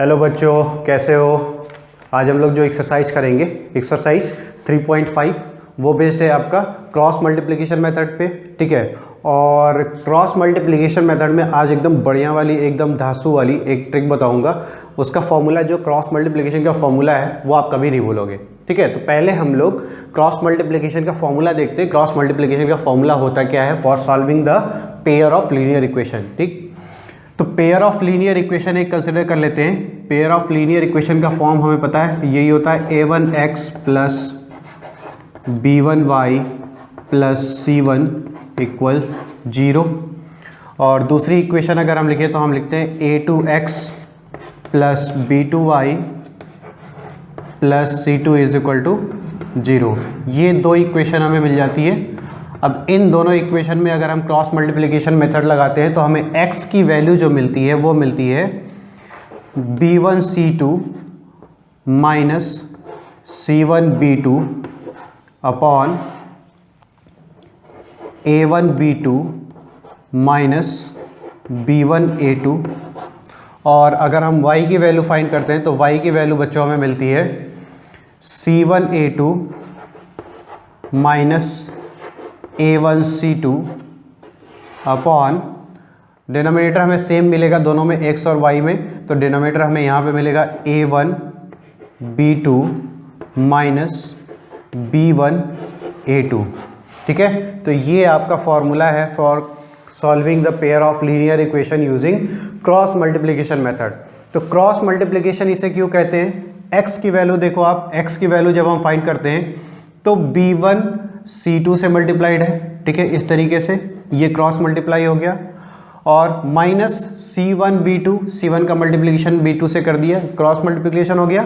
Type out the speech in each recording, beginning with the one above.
Hello बच्चों, कैसे हो। आज हम लोग जो एक्सरसाइज करेंगे, एक्सरसाइज 3.5, वो बेस्ड है आपका क्रॉस मल्टीप्लिकेशन मेथड पे। ठीक है, और क्रॉस मल्टीप्लिकेशन मेथड में आज एकदम बढ़िया वाली, एकदम धांसू वाली एक ट्रिक बताऊंगा। उसका फॉर्मूला, जो क्रॉस मल्टीप्लिकेशन का फॉर्मूला है, वो आप कभी नहीं भूलोगे। ठीक है, तो पहले हम लोग क्रॉस मल्टीप्लिकेशन का फॉर्मूला देखते हैं। क्रॉस मल्टीप्लिकेशन का फॉर्मूला होता क्या है? For solving the pair of linear equation. ठीक, तो पेयर ऑफ लीनियर इक्वेशन एक कंसिडर कर लेते हैं। पेयर ऑफ लीनियर इक्वेशन का फॉर्म हमें पता है, यही होता है a1x plus b1y plus c1 equal 0। और दूसरी इक्वेशन अगर हम लिखें तो हम लिखते हैं a2x plus b2y plus c2 is equal to 0। ये दो इक्वेशन हमें मिल जाती है। अब इन दोनों इक्वेशन में अगर हम क्रॉस मल्टीप्लिकेशन मेथड लगाते हैं तो हमें x की वैल्यू जो मिलती है वो मिलती है b1c2 minus c1b2 upon a1b2 minus b1a2। और अगर हम y की वैल्यू फाइंड करते हैं तो y की वैल्यू बच्चों हमें मिलती है c1a2 minus a1c2 upon, denominator हमें सेम मिलेगा दोनों में, x और y में, तो डिनोमिनेटर हमें यहाँ पे मिलेगा a1b2 माइनस b1a2। ठीक है, तो ये आपका फॉर्मूला है for solving the pair of linear equation using cross multiplication method. तो क्रॉस मल्टीप्लिकेशन इसे क्यों कहते हैं? x की वैल्यू देखो आप, x की वैल्यू जब हम फाइंड करते हैं तो b1 c2 से मल्टीप्लाइड है। ठीक है, इस तरीके से ये क्रॉस मल्टीप्लाई हो गया, और माइनस c1 b2, c1 का मल्टीप्लिकेशन b2 से कर दिया, क्रॉस मल्टीप्लिकेशन हो गया।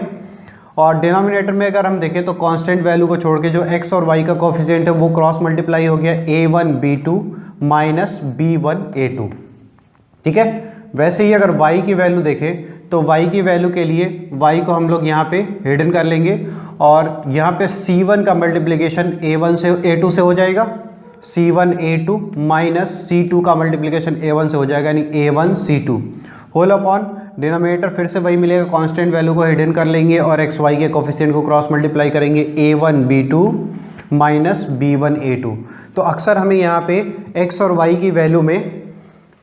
और डिनोमिनेटर में अगर हम देखें तो कांस्टेंट वैल्यू को छोड़ के जो x और y का कोफिशिएंट है वो क्रॉस मल्टीप्लाई हो गया, a1 b2 माइनस b1a2। ठीक है, वैसे ही अगर y की वैल्यू देखें तो y की वैल्यू के लिए y को हम लोग यहाँ पे हिडन कर लेंगे, और यहाँ पे c1 का मल्टीप्लिकेशन a1 से a2 से हो जाएगा, c1 a2 माइनस c2 का मल्टीप्लिकेशन a1 से हो जाएगा, यानी a1 c2 whole upon, denominator फिर से वही मिलेगा, कांस्टेंट वैल्यू को हिडन कर लेंगे और एक्स वाई के कोफिशिएंट को क्रॉस मल्टीप्लाई करेंगे, a1 b2 minus b1 a2। तो अक्सर हमें यहाँ पे x और y की वैल्यू में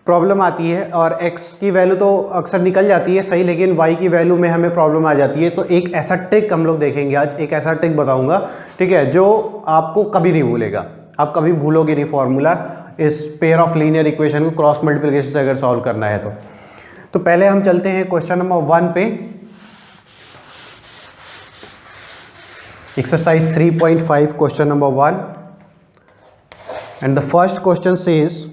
प्रॉब्लम आती है, और x की वैल्यू तो अक्सर निकल जाती है सही, लेकिन y की वैल्यू में हमें प्रॉब्लम आ जाती है। तो एक ऐसा ट्रिक हम लोग देखेंगे आज, एक ऐसा ट्रिक बताऊंगा, ठीक है, जो आपको कभी नहीं भूलेगा, आप कभी भूलोगे नहीं फॉर्मूला, इस पेयर ऑफ लीनियर इक्वेशन को क्रॉस मल्टीप्लिकेशन से अगर सॉल्व करना है तो पहले हम चलते हैं क्वेश्चन नंबर 1 पे। Exercise 3.5 question number 1, and the first question says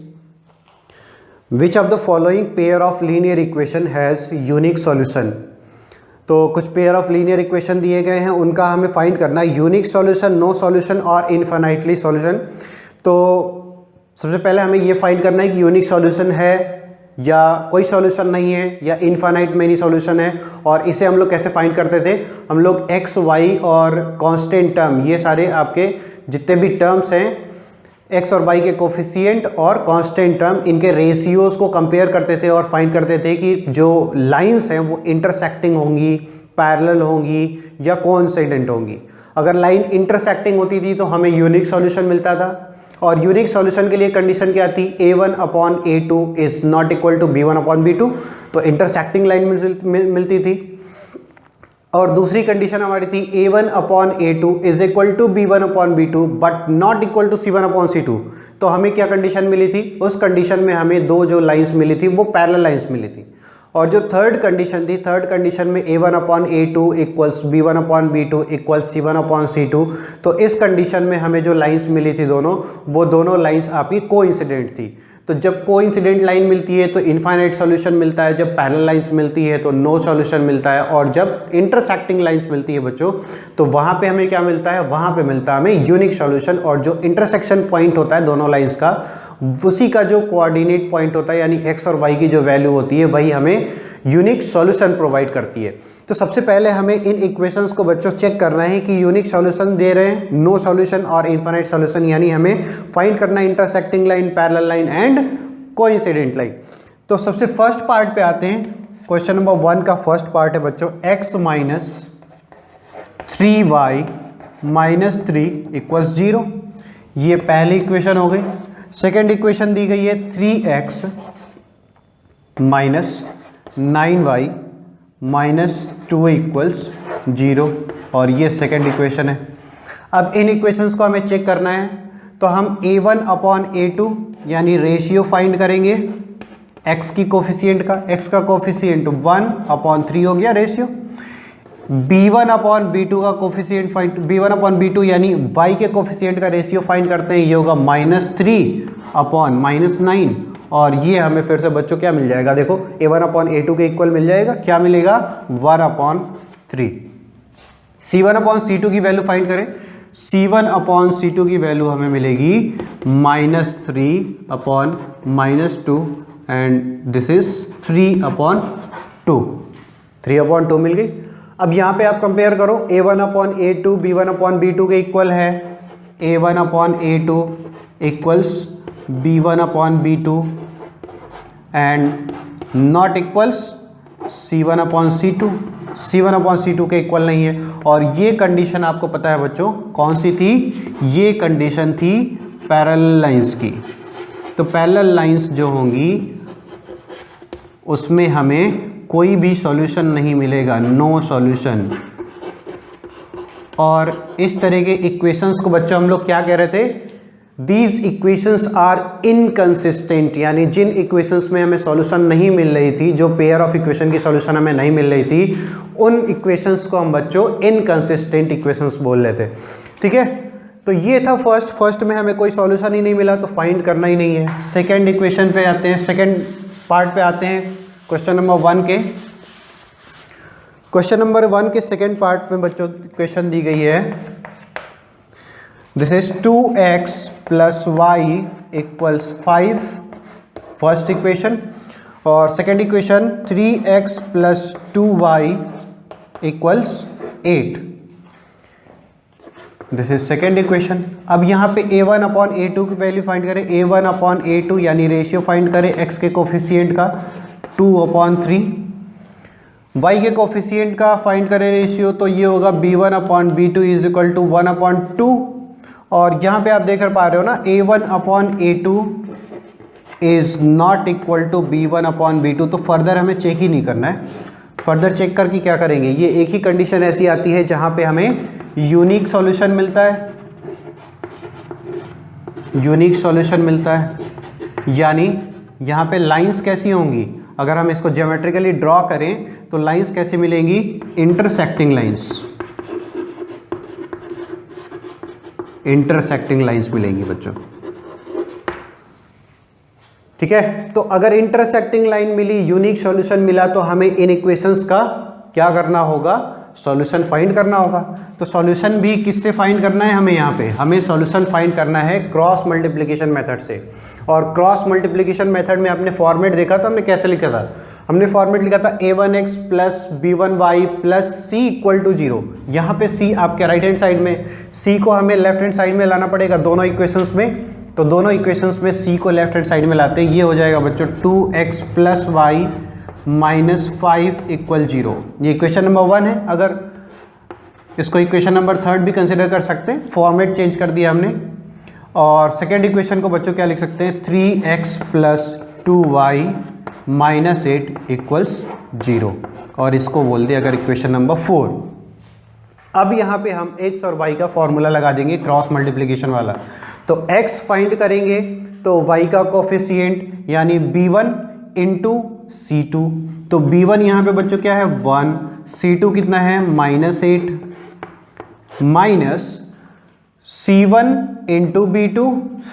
which of the following pair of linear equation has unique solution. तो कुछ पेयर ऑफ लीनियर इक्वेशन दिए गए हैं, उनका हमें फाइंड करना है यूनिक सॉल्यूशन, नो सॉल्यूशन और इनफाइनाइटली सॉल्यूशन। तो सबसे पहले हमें ये फाइंड करना है कि यूनिक सॉल्यूशन है या कोई सॉल्यूशन नहीं है, या इनफाइनाइट मेनी सॉल्यूशन है। और इसे हम लोग कैसे फाइंड करते थे? हम लोग एक्स वाई और कांस्टेंट टर्म, ये सारे आपके जितने भी टर्म्स हैं, एक्स और वाई के कोफिशिएंट और कांस्टेंट टर्म, इनके रेशियोज को कंपेयर करते थे और फाइंड करते थे कि जो लाइंस हैं वो इंटरसेक्टिंग होंगी, पैरेलल होंगी या कोइंसिडेंट होंगी। अगर लाइन इंटरसेक्टिंग होती थी तो हमें यूनिक सॉल्यूशन मिलता था, और यूनिक सॉल्यूशन के लिए कंडीशन क्या थी? a1 upon a2 is not equal to b1 upon b2, तो इंटरसेक्टिंग लाइन मिलती थी। और दूसरी कंडीशन हमारी थी a1 upon a2 is equal to b1 upon b2 but not equal to c1 upon c2। तो हमें क्या कंडीशन मिली थी? उस कंडीशन में हमें दो जो लाइंस मिली थी वो पैरेलल लाइंस मिली थी। और जो थर्ड कंडीशन थी, थर्ड कंडीशन में a1 upon a2 equals b1 upon b2 equals c1 upon c2। तो इस कंडीशन में हमें जो लाइंस मिली थी दोनों, वो दोनों लाइंस आपकी कोइंसिडेंट थी। तो जब कोइंसिडेंट लाइन मिलती है तो इनफाइनाइट सॉल्यूशन मिलता है, जब पैरेलल लाइंस मिलती है तो नो सॉल्यूशन मिलता है, और जब इंटरसेक्टिंग लाइंस मिलती है बच्चों तो वहाँ पे हमें क्या मिलता है? वहाँ पे मिलता है हमें यूनिक सॉल्यूशन। और जो इंटरसेक्शन पॉइंट होता है दोनों लाइंस का, उसी का जो कोऑर्डिनेट पॉइंट होता है, यानी एक्स और वाई की जो वैल्यू होती है, वही हमें यूनिक सॉल्यूशन प्रोवाइड करती है। तो सबसे पहले हमें इन इक्वेशंस को बच्चों चेक करना है कि यूनिक सॉल्यूशन दे रहे हैं, नो सॉल्यूशन और इनफाइनाइट सॉल्यूशन, यानी हमें फाइंड करना है intersecting line, parallel line and coincident line. तो सबसे फर्स्ट पार्ट पे आते हैं क्वेश्चन नंबर 1 का फर्स्ट पार्ट है बच्चों, x minus 3y minus 3 equals 0। ये पहली इक्वेशन हो गई। सेकेंड इक्वेशन दी गई है 3x minus 9y minus 2 equals 0 और ये सेकेंड इक्वेशन है। अब इन इक्वेशंस को हमें चेक करना है, तो हम a1 अपॉन a2 यानी रेशियो फाइंड करेंगे x की कोफिशिएंट का। x का कोफिशिएंट 1 अपॉन 3 हो गया रेशियो। b1 अपॉन b2 का coefficient find, b1 upon b2 यानी y के कोफिशिएंट का रेशियो फाइंड करते हैं, ये होगा -3 अपॉन -9 और ये हमें फिर से बच्चों क्या मिल जाएगा, देखो a1 अपॉन a2 के इक्वल मिल जाएगा, क्या मिलेगा 1 अपॉन 3। c1 अपॉन c2 की वैल्यू फाइंड करें, c1 अपॉन c2 की वैल्यू हमें मिलेगी -3 upon -2 and this is 3 upon 2, 3 upon 2 मिल गई। अब यहाँ पे आप कंपेयर करो, a1 upon a2 b1 upon b2 के इक्वल है, a1 upon a2 equals b1 upon b2 and not equals c1 upon c2, c1 upon c2 के इक्वल नहीं है। और ये कंडीशन आपको पता है बच्चों कौन सी थी, ये कंडीशन थी पैरेलल लाइंस की। तो पैरेलल लाइंस जो होंगी उसमें हमें कोई भी सॉल्यूशन नहीं मिलेगा, नो सॉल्यूशन। और इस तरह के इक्वेशंस को बच्चों हम लोग क्या कह रहे थे, दीज इक्वेशंस आर इनकंसिस्टेंट, यानी जिन इक्वेशंस में हमें सॉल्यूशन नहीं मिल रही थी, जो पेयर ऑफ इक्वेशन की सॉल्यूशन हमें नहीं मिल रही थी, उन इक्वेशंस को हम बच्चों इनकंसिस्टेंट इक्वेशंस बोल रहे थे। ठीक है, तो ये था फर्स्ट में हमें कोई सॉल्यूशन ही नहीं मिला तो फाइंड करना ही नहीं है। सेकेंड इक्वेशन पे आते हैं, सेकेंड पार्ट पे आते हैं क्वेश्चन नंबर 1 के। क्वेश्चन नंबर 1 के सेकेंड पार्ट में बच्चों इक्वेशन दी गई है, this is 2x plus y equals 5, first equation. और second equation 3x plus 2y equals 8, this is second equation. अब यहाँ पे a1 अपॉन a2 की वैल्यू फाइंड करें, a1 अपॉन a2 यानी रेशियो फाइंड करें x के कोफिशिएंट का 2 अपॉन 3, y के कोफिशिएंट का फाइंड करें रेशियो, तो ये होगा b1 upon b2 is equal to 1 upon 2। और यहाँ पे आप देख पा रहे हो ना, a1 upon a2 is not equal to b1 upon b2, तो फर्दर हमें चेक ही नहीं करना है। फर्दर चेक करके क्या करेंगे, ये एक ही कंडीशन ऐसी आती है जहाँ पे हमें यूनिक सॉल्यूशन मिलता है, यूनिक सॉल्यूशन मिलता है, यानी यहाँ पे लाइंस कैसी होंगी, अगर हम इसको ज्योमेट्रिकली ड्रॉ करें तो लाइंस कैसे मिलेंगी, इंटरसेक्टिंग लाइंस, इंटरसेक्टिंग लाइंस मिलेंगी बच्चों। ठीक है, तो अगर इंटरसेक्टिंग लाइन मिली, यूनिक सॉल्यूशन मिला, तो हमें इन इक्वेशंस का क्या करना होगा, सॉल्यूशन फाइंड करना होगा। तो सॉल्यूशन भी किससे फाइंड करना है हमें, यहाँ पे हमें सॉल्यूशन फाइंड करना है क्रॉस मल्टीप्लिकेशन मेथड से। और क्रॉस मल्टीप्लिकेशन मेथड में आपने फॉर्मेट देखा था, हमने कैसे लिखा था, हमने फॉर्मेट लिखा था a1x plus b1y plus c equal to 0। यहाँ पे c आपके राइट हैंड साइड में, c को हमें लेफ्ट हैंड साइड में लाना पड़ेगा दोनों इक्वेशंस में। तो दोनों इक्वेशंस में c को लेफ्ट हैंड साइड में लाते हैं, ये हो जाएगा बच्चों 2x plus Y minus 5 equal 0। ये इक्वेशन नंबर 1 है। अगर इसको इक्वेशन नंबर 3 भी कंसिडर कर सकते हैं, फॉर्मेट चेंज कर दिया हमने। और सेकेंड इक्वेशन को बच्चों क्या लिख सकते हैं, 3x plus 2y minus 8 equals 0, और इसको बोल दिया अगर इक्वेशन नंबर 4। अब यहाँ पे हम x और y का फॉर्मूला लगा देंगे क्रॉस मल्टीप्लिकेशन वाला। तो x फाइंड करेंगे तो y का कोफिशिएंट यानी b1 इंटू c2, तो b1 यहाँ पे बच्चों क्या है 1, c2 कितना है -8, minus c1 into b2,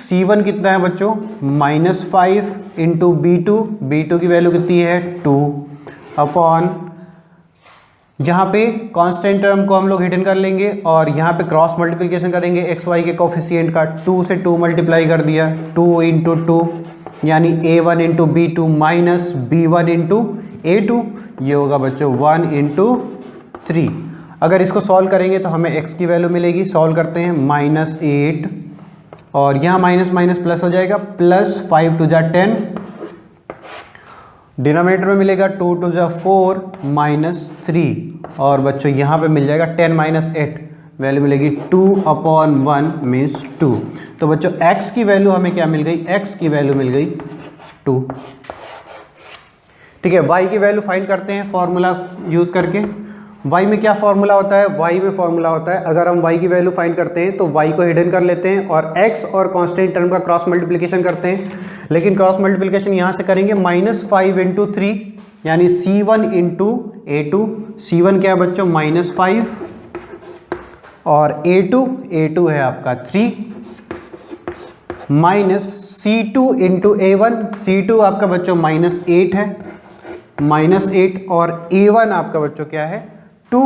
c1 कितना है बच्चों -5 इंटू b2, b2 की वैल्यू कितनी है 2, अपॉन यहाँ पे कांस्टेंट टर्म को हम लोग हिडन कर लेंगे और यहाँ पे क्रॉस मल्टीप्लिकेशन करेंगे एक्स वाई के कोफिशिएंट का, 2 से 2 मल्टीप्लाई कर दिया, 2 इंटू 2 यानी a1 into b2 minus b1 into a2, ये होगा बच्चों 1 इंटू 3। अगर इसको सॉल्व करेंगे तो हमें x की वैल्यू मिलेगी, सॉल्व करते हैं -8 और यहाँ माइनस माइनस प्लस हो जाएगा, +5 टू जा 10 डिनोमिनेटर में मिलेगा 2 टू ज़ा 4 -3 और बच्चों यहाँ पे मिल जाएगा 10 - 8 वैल्यू मिलेगी 2/1 मीन्स 2। तो बच्चों x की वैल्यू हमें क्या मिल गई, x की वैल्यू मिल गई 2। ठीक है, y की वैल्यू फाइंड करते हैं फॉर्मूला यूज करके। y में क्या फॉर्मूला होता है, y में फॉर्मूला होता है अगर हम y की वैल्यू फाइंड करते हैं तो y को हिडन कर लेते हैं और x और कांस्टेंट टर्म का क्रॉस मल्टीप्लिकेशन करते हैं। लेकिन क्रॉस मल्टीप्लिकेशन यहाँ से करेंगे -5 × 3 यानी C1 × A2। C1 क्या है बच्चों -5 और A2 है आपका 3 माइनस C2 × A1। C2 आपका बच्चों -8 है, -8 और A1 आपका बच्चों क्या है 2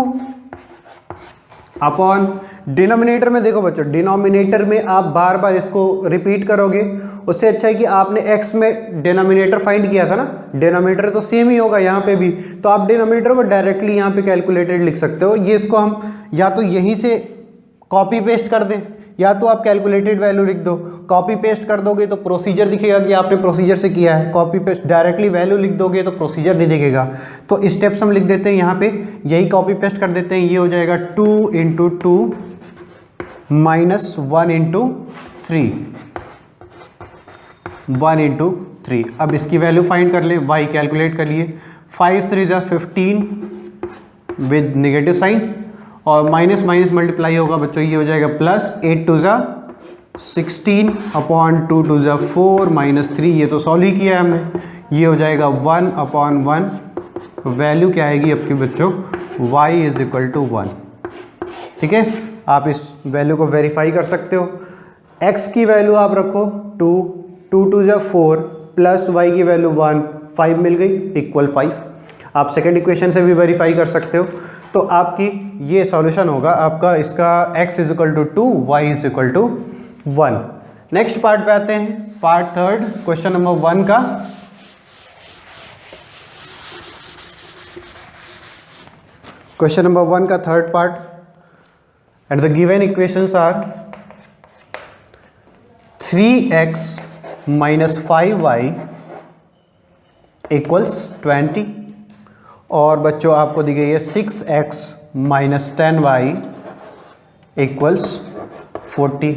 अपॉन डिनोमिनेटर में। देखो बच्चों डिनोमिनेटर में आप बार बार इसको रिपीट करोगे, उससे अच्छा है कि आपने x में डिनोमिनेटर फाइंड किया था ना, डिनोमिनेटर तो सेम ही होगा यहाँ पे भी, तो आप डिनोमिनेटर को डायरेक्टली यहाँ पे कैलकुलेटेड लिख सकते हो। ये इसको हम या तो यहीं से कॉपी पेस्ट कर दें या तो आप कैलकुलेटेड वैल्यू लिख दो। कॉपी पेस्ट कर दोगे तो प्रोसीजर दिखेगा कि आपने प्रोसीजर से किया है, कॉपी पेस्ट डायरेक्टली वैल्यू लिख दोगे तो प्रोसीजर नहीं दिखेगा। तो स्टेप्स हम लिख देते हैं यहाँ पे, यही कॉपी पेस्ट कर देते हैं। ये हो जाएगा 2 × 2 -1 × 3 1 × 3। अब इसकी वैल्यू फाइंड कर ले, y कैलकुलेट कर लिए। 5 3 = 15 विद नेगेटिव साइन और माइनस माइनस मल्टीप्लाई होगा बच्चों, ये हो जाएगा प्लस 8 2 ज़ा 16 अपॉन 2 2 ज़ा 4 -3। ये तो सॉल्व ही किया है हमने। ये हो जाएगा 1/1। वैल्यू क्या आएगी आपकी बच्चों, y = 1। ठीक है, आप इस वैल्यू को वेरीफाई कर सकते हो। x की वैल्यू आप रखो 2 2 2 ज़ा 4 प्लस y की वैल्यू 1 5 मिल गई इक्वल 5। आप सेकेंड इक्वेशन से भी वेरीफाई कर सकते हो। तो आपकी ये सॉल्यूशन होगा आपका इसका x = 2 y = 1। नेक्स्ट पार्ट पे आते हैं, पार्ट थर्ड क्वेश्चन नंबर 1 का। क्वेश्चन नंबर 1 का third part and the given equations are 3x - 5y = 20 और बच्चों आपको दी गई है 6x - 10y = 40।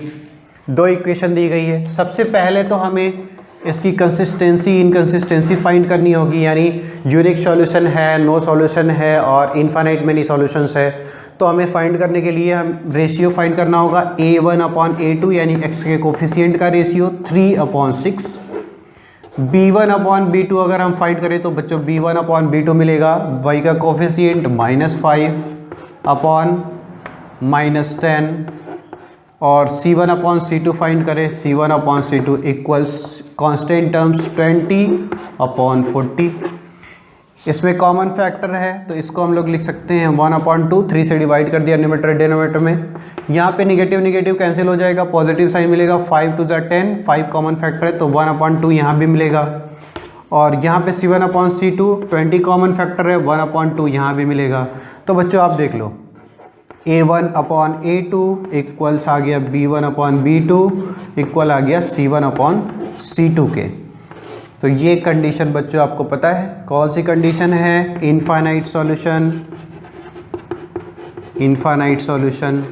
दो इक्वेशन दी गई है। सबसे पहले तो हमें इसकी कंसिस्टेंसी इनकंसिस्टेंसी फाइंड करनी होगी, यानी यूनिक सॉल्यूशन है, नो सॉल्यूशन है और इनफाइनाइट मेनी सॉल्यूशंस है। तो हमें फाइंड करने के लिए हम रेशियो फाइंड करना होगा A1/A2 यानी x के कोफिशिएंट का रेशियो 3/6। B1/B2 अगर हम फाइंड करें तो बच्चों B1/B2 मिलेगा, y का कोफिशिएंट -5/-10 और C1/C2 फाइंड करें, C1/C2 इक्वल्स कांस्टेंट टर्म्स 20/40। इसमें कॉमन फैक्टर है तो इसको हम लोग लिख सकते हैं 1/2, 3 से डिवाइड कर दिया न्यूमरेटर डिनोमिनेटर में। यहाँ पे निगेटिव निगेटिव कैंसिल हो जाएगा, पॉजिटिव साइन मिलेगा। 5 2 ज़ा 10, 5 कॉमन फैक्टर है तो 1/2 यहाँ भी मिलेगा और यहाँ पे C1/C2 20 कॉमन फैक्टर है, 1/2 यहाँ भी मिलेगा। तो बच्चों आप देख लो A1/A2 इक्वल्स आ गया B1/B2 इक्वल आ गया C1/C2 के। तो ये कंडीशन बच्चों आपको पता है कौन सी कंडीशन है, इनफाइनाइट सॉल्यूशन। इनफाइनाइट सॉल्यूशन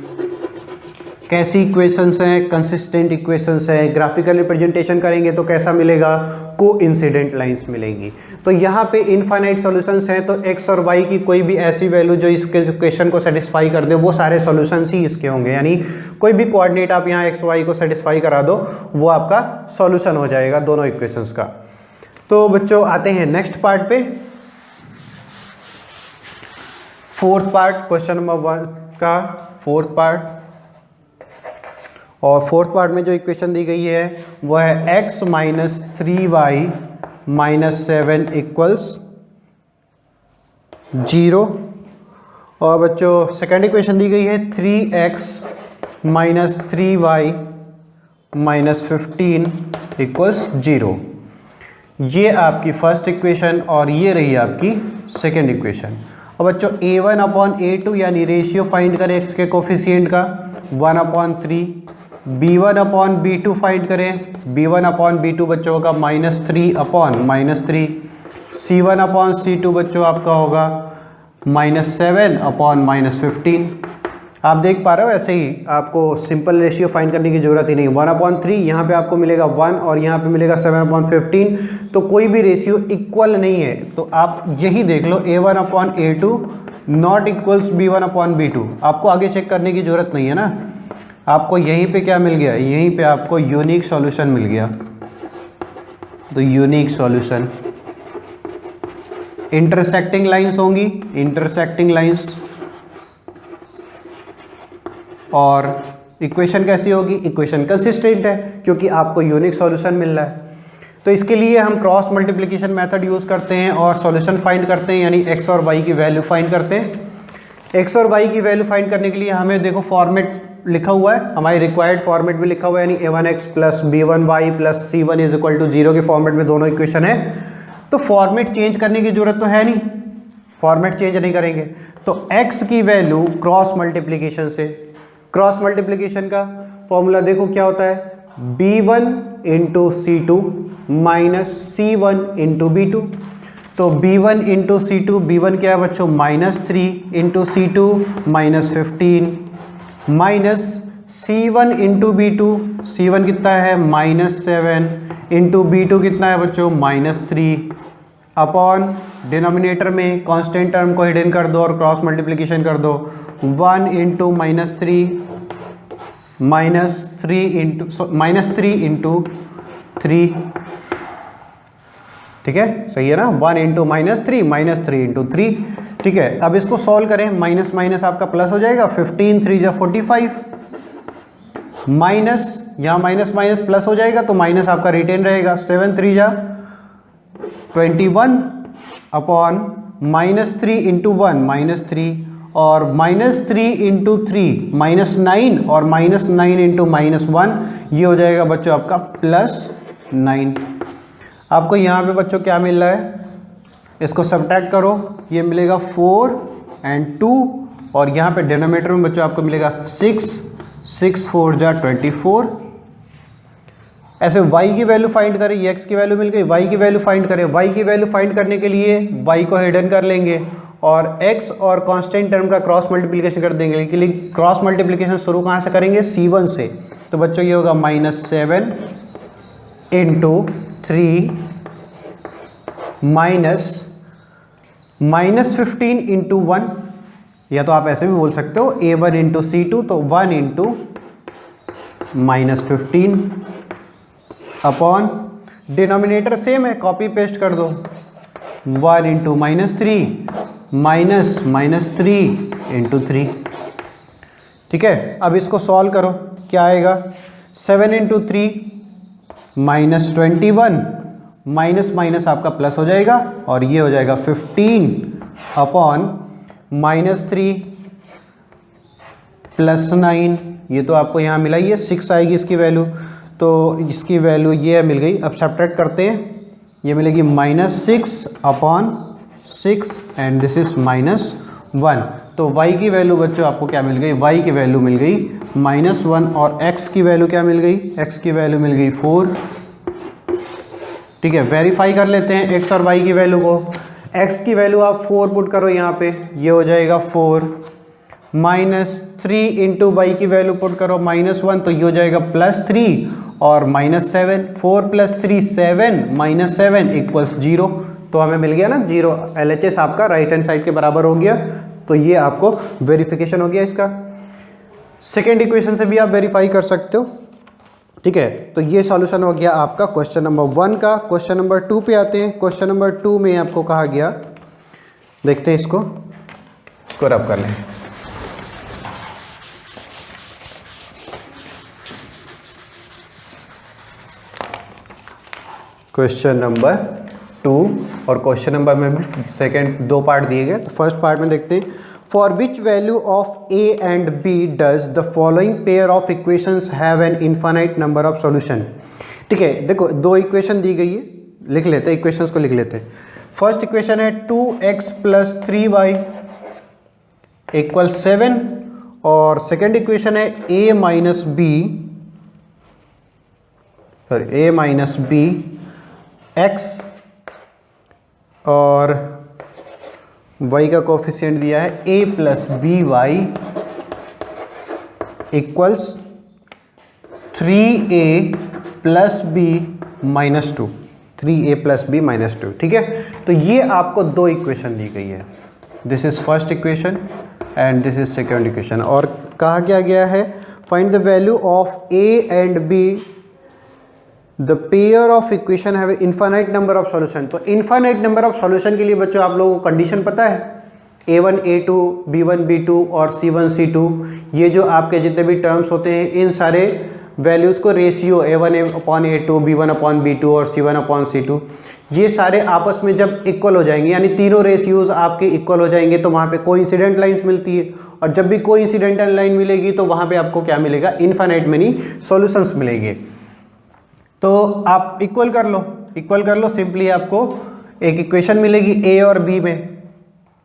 कैसी इक्वेशंस हैं, कंसिस्टेंट इक्वेशंस हैं। ग्राफिकल रिप्रेजेंटेशन करेंगे तो कैसा मिलेगा, कोइंसिडेंट लाइंस मिलेंगी। तो यहाँ पे इनफाइनाइट सॉल्यूशंस हैं तो x और y की कोई भी ऐसी वैल्यू जो इस इक्वेशन को सेटिस्फाई कर दे वो सारे सॉल्यूशंस ही इसके होंगे, यानी कोई भी कोऑर्डिनेट आप यहाँ x y को सेटिस्फाई करा दो वो आपका सॉल्यूशन हो जाएगा दोनों इक्वेशंस का। तो बच्चों आते हैं नेक्स्ट पार्ट पे, फोर्थ पार्ट क्वेश्चन नंबर 1 का फोर्थ पार्ट। और फोर्थ पार्ट में जो इक्वेशन दी गई है वो है x - 3y - 7 = 0। और बच्चों सेकेंड इक्वेशन दी गई है 3x - 3y - 15 = 0। ये आपकी फर्स्ट इक्वेशन और ये रही आपकी सेकेंड इक्वेशन। और बच्चों A1/A2 यानी रेशियो फाइंड करें x के कोफिशिएंट का 1/3। B1/B2 फाइंड करें, B1/B2 बच्चों का -3/-3। C1/C2 बच्चों आपका होगा -7/-15। आप देख पा रहे हो, ऐसे ही आपको सिंपल रेशियो फाइंड करने की जरूरत ही नहीं। 1/3 यहाँ पे आपको मिलेगा 1 और यहाँ पे मिलेगा 7/15, तो कोई भी रेशियो इक्वल नहीं है। तो आप यही देख लो A1/A2 नॉट इक्वल्स B1/B2। आपको आगे चेक करने की जरूरत नहीं है ना, आपको यहीं पे क्या मिल गया, यहीं पे आपको यूनिक सॉल्यूशन मिल गया। तो यूनिक सॉल्यूशन, इंटरसेक्टिंग लाइंस होंगी, इंटरसेक्टिंग लाइंस, और इक्वेशन कैसी होगी, इक्वेशन कंसिस्टेंट है क्योंकि आपको यूनिक सॉल्यूशन मिल रहा है। तो इसके लिए हम क्रॉस मल्टीप्लिकेशन मेथड यूज़ करते हैं और सॉल्यूशन फाइंड करते हैं, यानी x और y की वैल्यू फाइंड करते हैं। x और y की वैल्यू फाइंड करने के लिए हमें देखो फॉर्मेट लिखा हुआ है, हमारी रिक्वायर्ड फॉर्मेट भी लिखा हुआ है, यानी a1x plus b1y plus c1 is equal to 0 के फॉर्मेट में दोनों इक्वेशन है। तो फॉर्मेट चेंज करने की जरूरत तो है नहीं, फॉर्मेट चेंज नहीं करेंगे। तो x की वैल्यू क्रॉस मल्टीप्लिकेशन से, क्रॉस मल्टीप्लिकेशन का फॉर्मूला देखो क्या होता है, b1 into C2 minus C1 into B2। तो b1 इंटू C2, b1 क्या है बच्चों -3 into C2 -15 minus C1 into B2, C1 कितना है -7 इंटू B2 कितना है बच्चों -3 अपॉन डिनोमिनेटर में कांस्टेंट टर्म को हिडन कर दो और क्रॉस मल्टीप्लिकेशन कर दो, 1 इंटू -3 इंटू 3, ठीक है, सही है ना, 1 इंटू -3 इंटू 3, ठीक है। अब इसको सॉल्व करें, माइनस माइनस आपका प्लस हो जाएगा, 15 3 जा 45, माइनस यहाँ माइनस माइनस प्लस हो जाएगा तो माइनस आपका रिटेन रहेगा, 7 3 जा 21 अपॉन -3 इंटू 1 -3 और -3 इंटू 3 -9 और -9 इंटू -1, ये हो जाएगा बच्चों आपका +9। आपको यहाँ पे बच्चों क्या मिल रहा है, इसको सब्ट्रैक्ट करो, ये मिलेगा 4 एंड 2 और यहाँ पे डिनोमिनेटर में बच्चों आपको मिलेगा 6 4 जा 24। ऐसे y की वैल्यू फाइंड करें, ये x की वैल्यू मिल गई, y की वैल्यू फाइंड करें। y की वैल्यू फाइंड करने के लिए y को हिडन कर लेंगे और x और कांस्टेंट टर्म का क्रॉस मल्टीप्लिकेशन कर देंगे। लेकिन क्रॉस मल्टीप्लिकेशन शुरू कहाँ से करेंगे, C1 से। तो बच्चों ये होगा -7 इंटू 3 -15 इंटू 1, या तो आप ऐसे भी बोल सकते हो A1 इंटू C2, तो 1 इंटू -15 अपॉन डिनोमिनेटर सेम है, कॉपी पेस्ट कर दो, 1 इंटू -3 -3 इंटू 3, ठीक है। अब इसको सॉल्व करो, क्या आएगा, 7 इंटू 3 -21 माइनस माइनस आपका प्लस हो जाएगा और ये हो जाएगा 15 अपॉन -3 +9, ये तो आपको यहाँ मिला ही है, 6 आएगी इसकी वैल्यू, तो इसकी वैल्यू ये मिल गई। अब सब्ट्रैक्ट करते हैं, ये मिलेगी -6 अपॉन 6 एंड दिस इज -1। तो y की वैल्यू बच्चों आपको क्या मिल गई, y की वैल्यू मिल गई -1 और x की वैल्यू क्या मिल गई, x की वैल्यू मिल गई 4, ठीक है। वेरीफाई कर लेते हैं x और y की वैल्यू को। x की वैल्यू आप 4 पुट करो यहाँ पे, ये हो जाएगा 4, -3 इंटू y की वैल्यू पुट करो -1, तो ये हो जाएगा +3 और -7, 4 + 3 7 -7 इक्वल्स 0, तो हमें मिल गया ना 0। LHS आपका राइट हैंड साइड के बराबर हो गया, तो ये आपको वेरिफिकेशन हो गया इसका। सेकेंड इक्वेशन से भी आप वेरीफाई कर सकते हो, ठीक है। तो ये सॉल्यूशन हो गया आपका क्वेश्चन नंबर 1 का। क्वेश्चन नंबर 2 पे आते हैं। क्वेश्चन नंबर 2 में आपको कहा गया, देखते हैं इसको रब कर लें। क्वेश्चन नंबर 2 और क्वेश्चन नंबर में भी सेकेंड 2 पार्ट दिए गए। तो फर्स्ट पार्ट में देखते हैं, for which value of a and b does the following pair of equations have an infinite number of solution. ठीक है, देखो 2 इक्वेशन दी गई है, लिख लेते हैं, इक्वेशंस को लिख लेते हैं। फर्स्ट इक्वेशन है 2x + 3y = 7 और सेकेंड इक्वेशन है a - b x और y का कोफिशिएंट दिया है a plus B Y equals 3a plus B minus 2, 3a plus B minus 2। ठीक है, तो ये आपको दो इक्वेशन दी गई है, this is first equation and this is second equation. और कहा क्या गया है, find the value of a and b, the pair of equation have infinite number of solution. तो इनफाइनाइट नंबर ऑफ सॉल्यूशन के लिए बच्चों आप लोगों को कंडीशन पता है, a1 a2 b1 b2 और c1 c2, ये जो आपके जितने भी टर्म्स होते हैं इन सारे वैल्यूज़ को ratio a1 upon a2 b1 upon b2 और c1 अपॉन c2, ये सारे आपस में जब इक्वल हो जाएंगे, यानी तीनों रेशियोज आपके इक्वल हो जाएंगे, तो वहाँ पे कोइंसिडेंट लाइंस मिलती है। और जब भी कोइंसिडेंटल लाइन मिलेगी तो वहाँ पे आपको क्या मिलेगा, इनफाइनाइट मेनी सॉल्यूशंस मिलेंगे। तो आप इक्वल कर लो, सिंपली आपको एक इक्वेशन मिलेगी a और b में।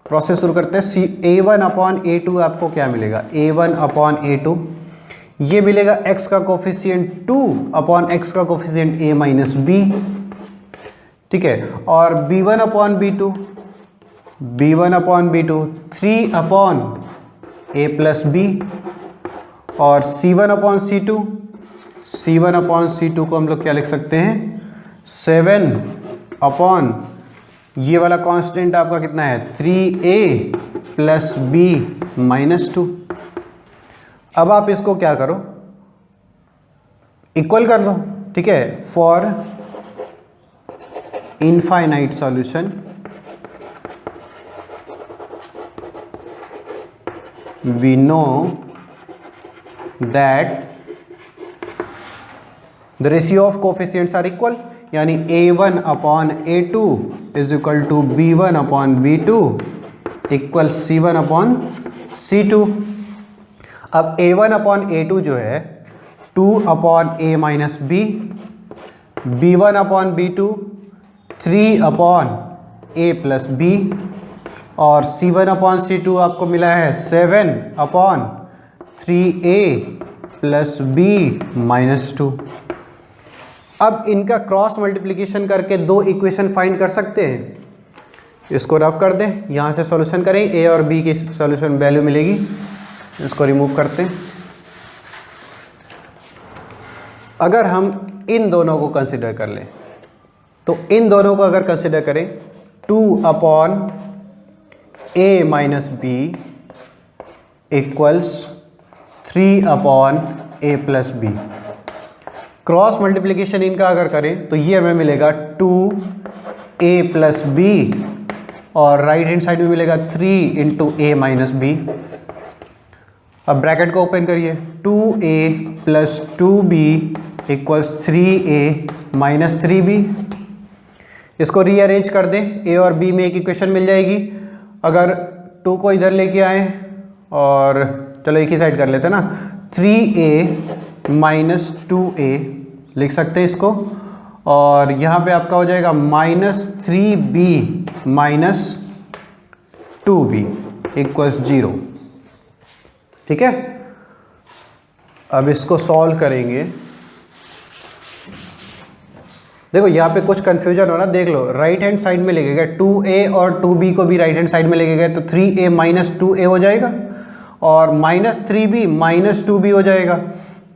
प्रोसेस शुरू करते हैं, a1 अपॉन a2 आपको क्या मिलेगा, a1 अपॉन a2, ये मिलेगा x का कोफिशिएंट 2 अपॉन x का कोफिशिएंट a माइनस b। ठीक है, और b1 upon b2, b1 upon b2 3 upon a plus b, और c1 upon c2, c1 upon c2 को हम लोग क्या लिख सकते हैं, 7 अपॉन ये वाला कांस्टेंट आपका कितना है 3a प्लस b माइनस 2। अब आप इसको क्या करो, इक्वल कर दो। ठीक है, for infinite solution we know that the ratio of coefficients are equal, यानी a1 upon a2 is equal to b1 upon b2 equal c1 upon c2। अब a1 अपॉन a2 जो है 2 upon a minus b, b1 upon b2 3 upon a plus b, और c1 upon c2 आपको मिला है 7 upon 3a plus b minus 2। अब इनका cross multiplication करके दो इक्वेशन फाइंड कर सकते हैं। इसको रफ कर दें, यहाँ से सॉल्यूशन करें, a और b की सॉल्यूशन वैल्यू मिलेगी, इसको रिमूव करते हैं। अगर हम इन दोनों को कंसिडर कर लें, तो इन दोनों को अगर कंसिडर करें 2 upon a minus b equals 3 upon a plus b। Cross multiplication इनका अगर करें तो ये हमें मिलेगा 2a प्लस b, और राइट हैंड साइड में मिलेगा 3 इंटू a माइनस b। अब ब्रैकेट को ओपन करिए, 2a plus 2b equals 3a minus 3b। इसको रीअरेंज कर दें, a और b में एक इक्वेशन मिल जाएगी। अगर 2 को इधर लेके आए, और चलो एक ही साइड कर लेते हैं ना, 3a माइनस 2a लिख सकते हैं इसको, और यहाँ पे आपका हो जाएगा minus 3b minus 2b equals 0। ठीक है, अब इसको सॉल्व करेंगे। देखो यहाँ पे कुछ कंफ्यूजन हो रहा, देख लो, राइट हैंड साइड में लेके गए 2a और 2b को भी राइट हैंड साइड में लेके गए तो 3a माइनस 2a हो जाएगा, और माइनस 3b माइनस 2b हो जाएगा।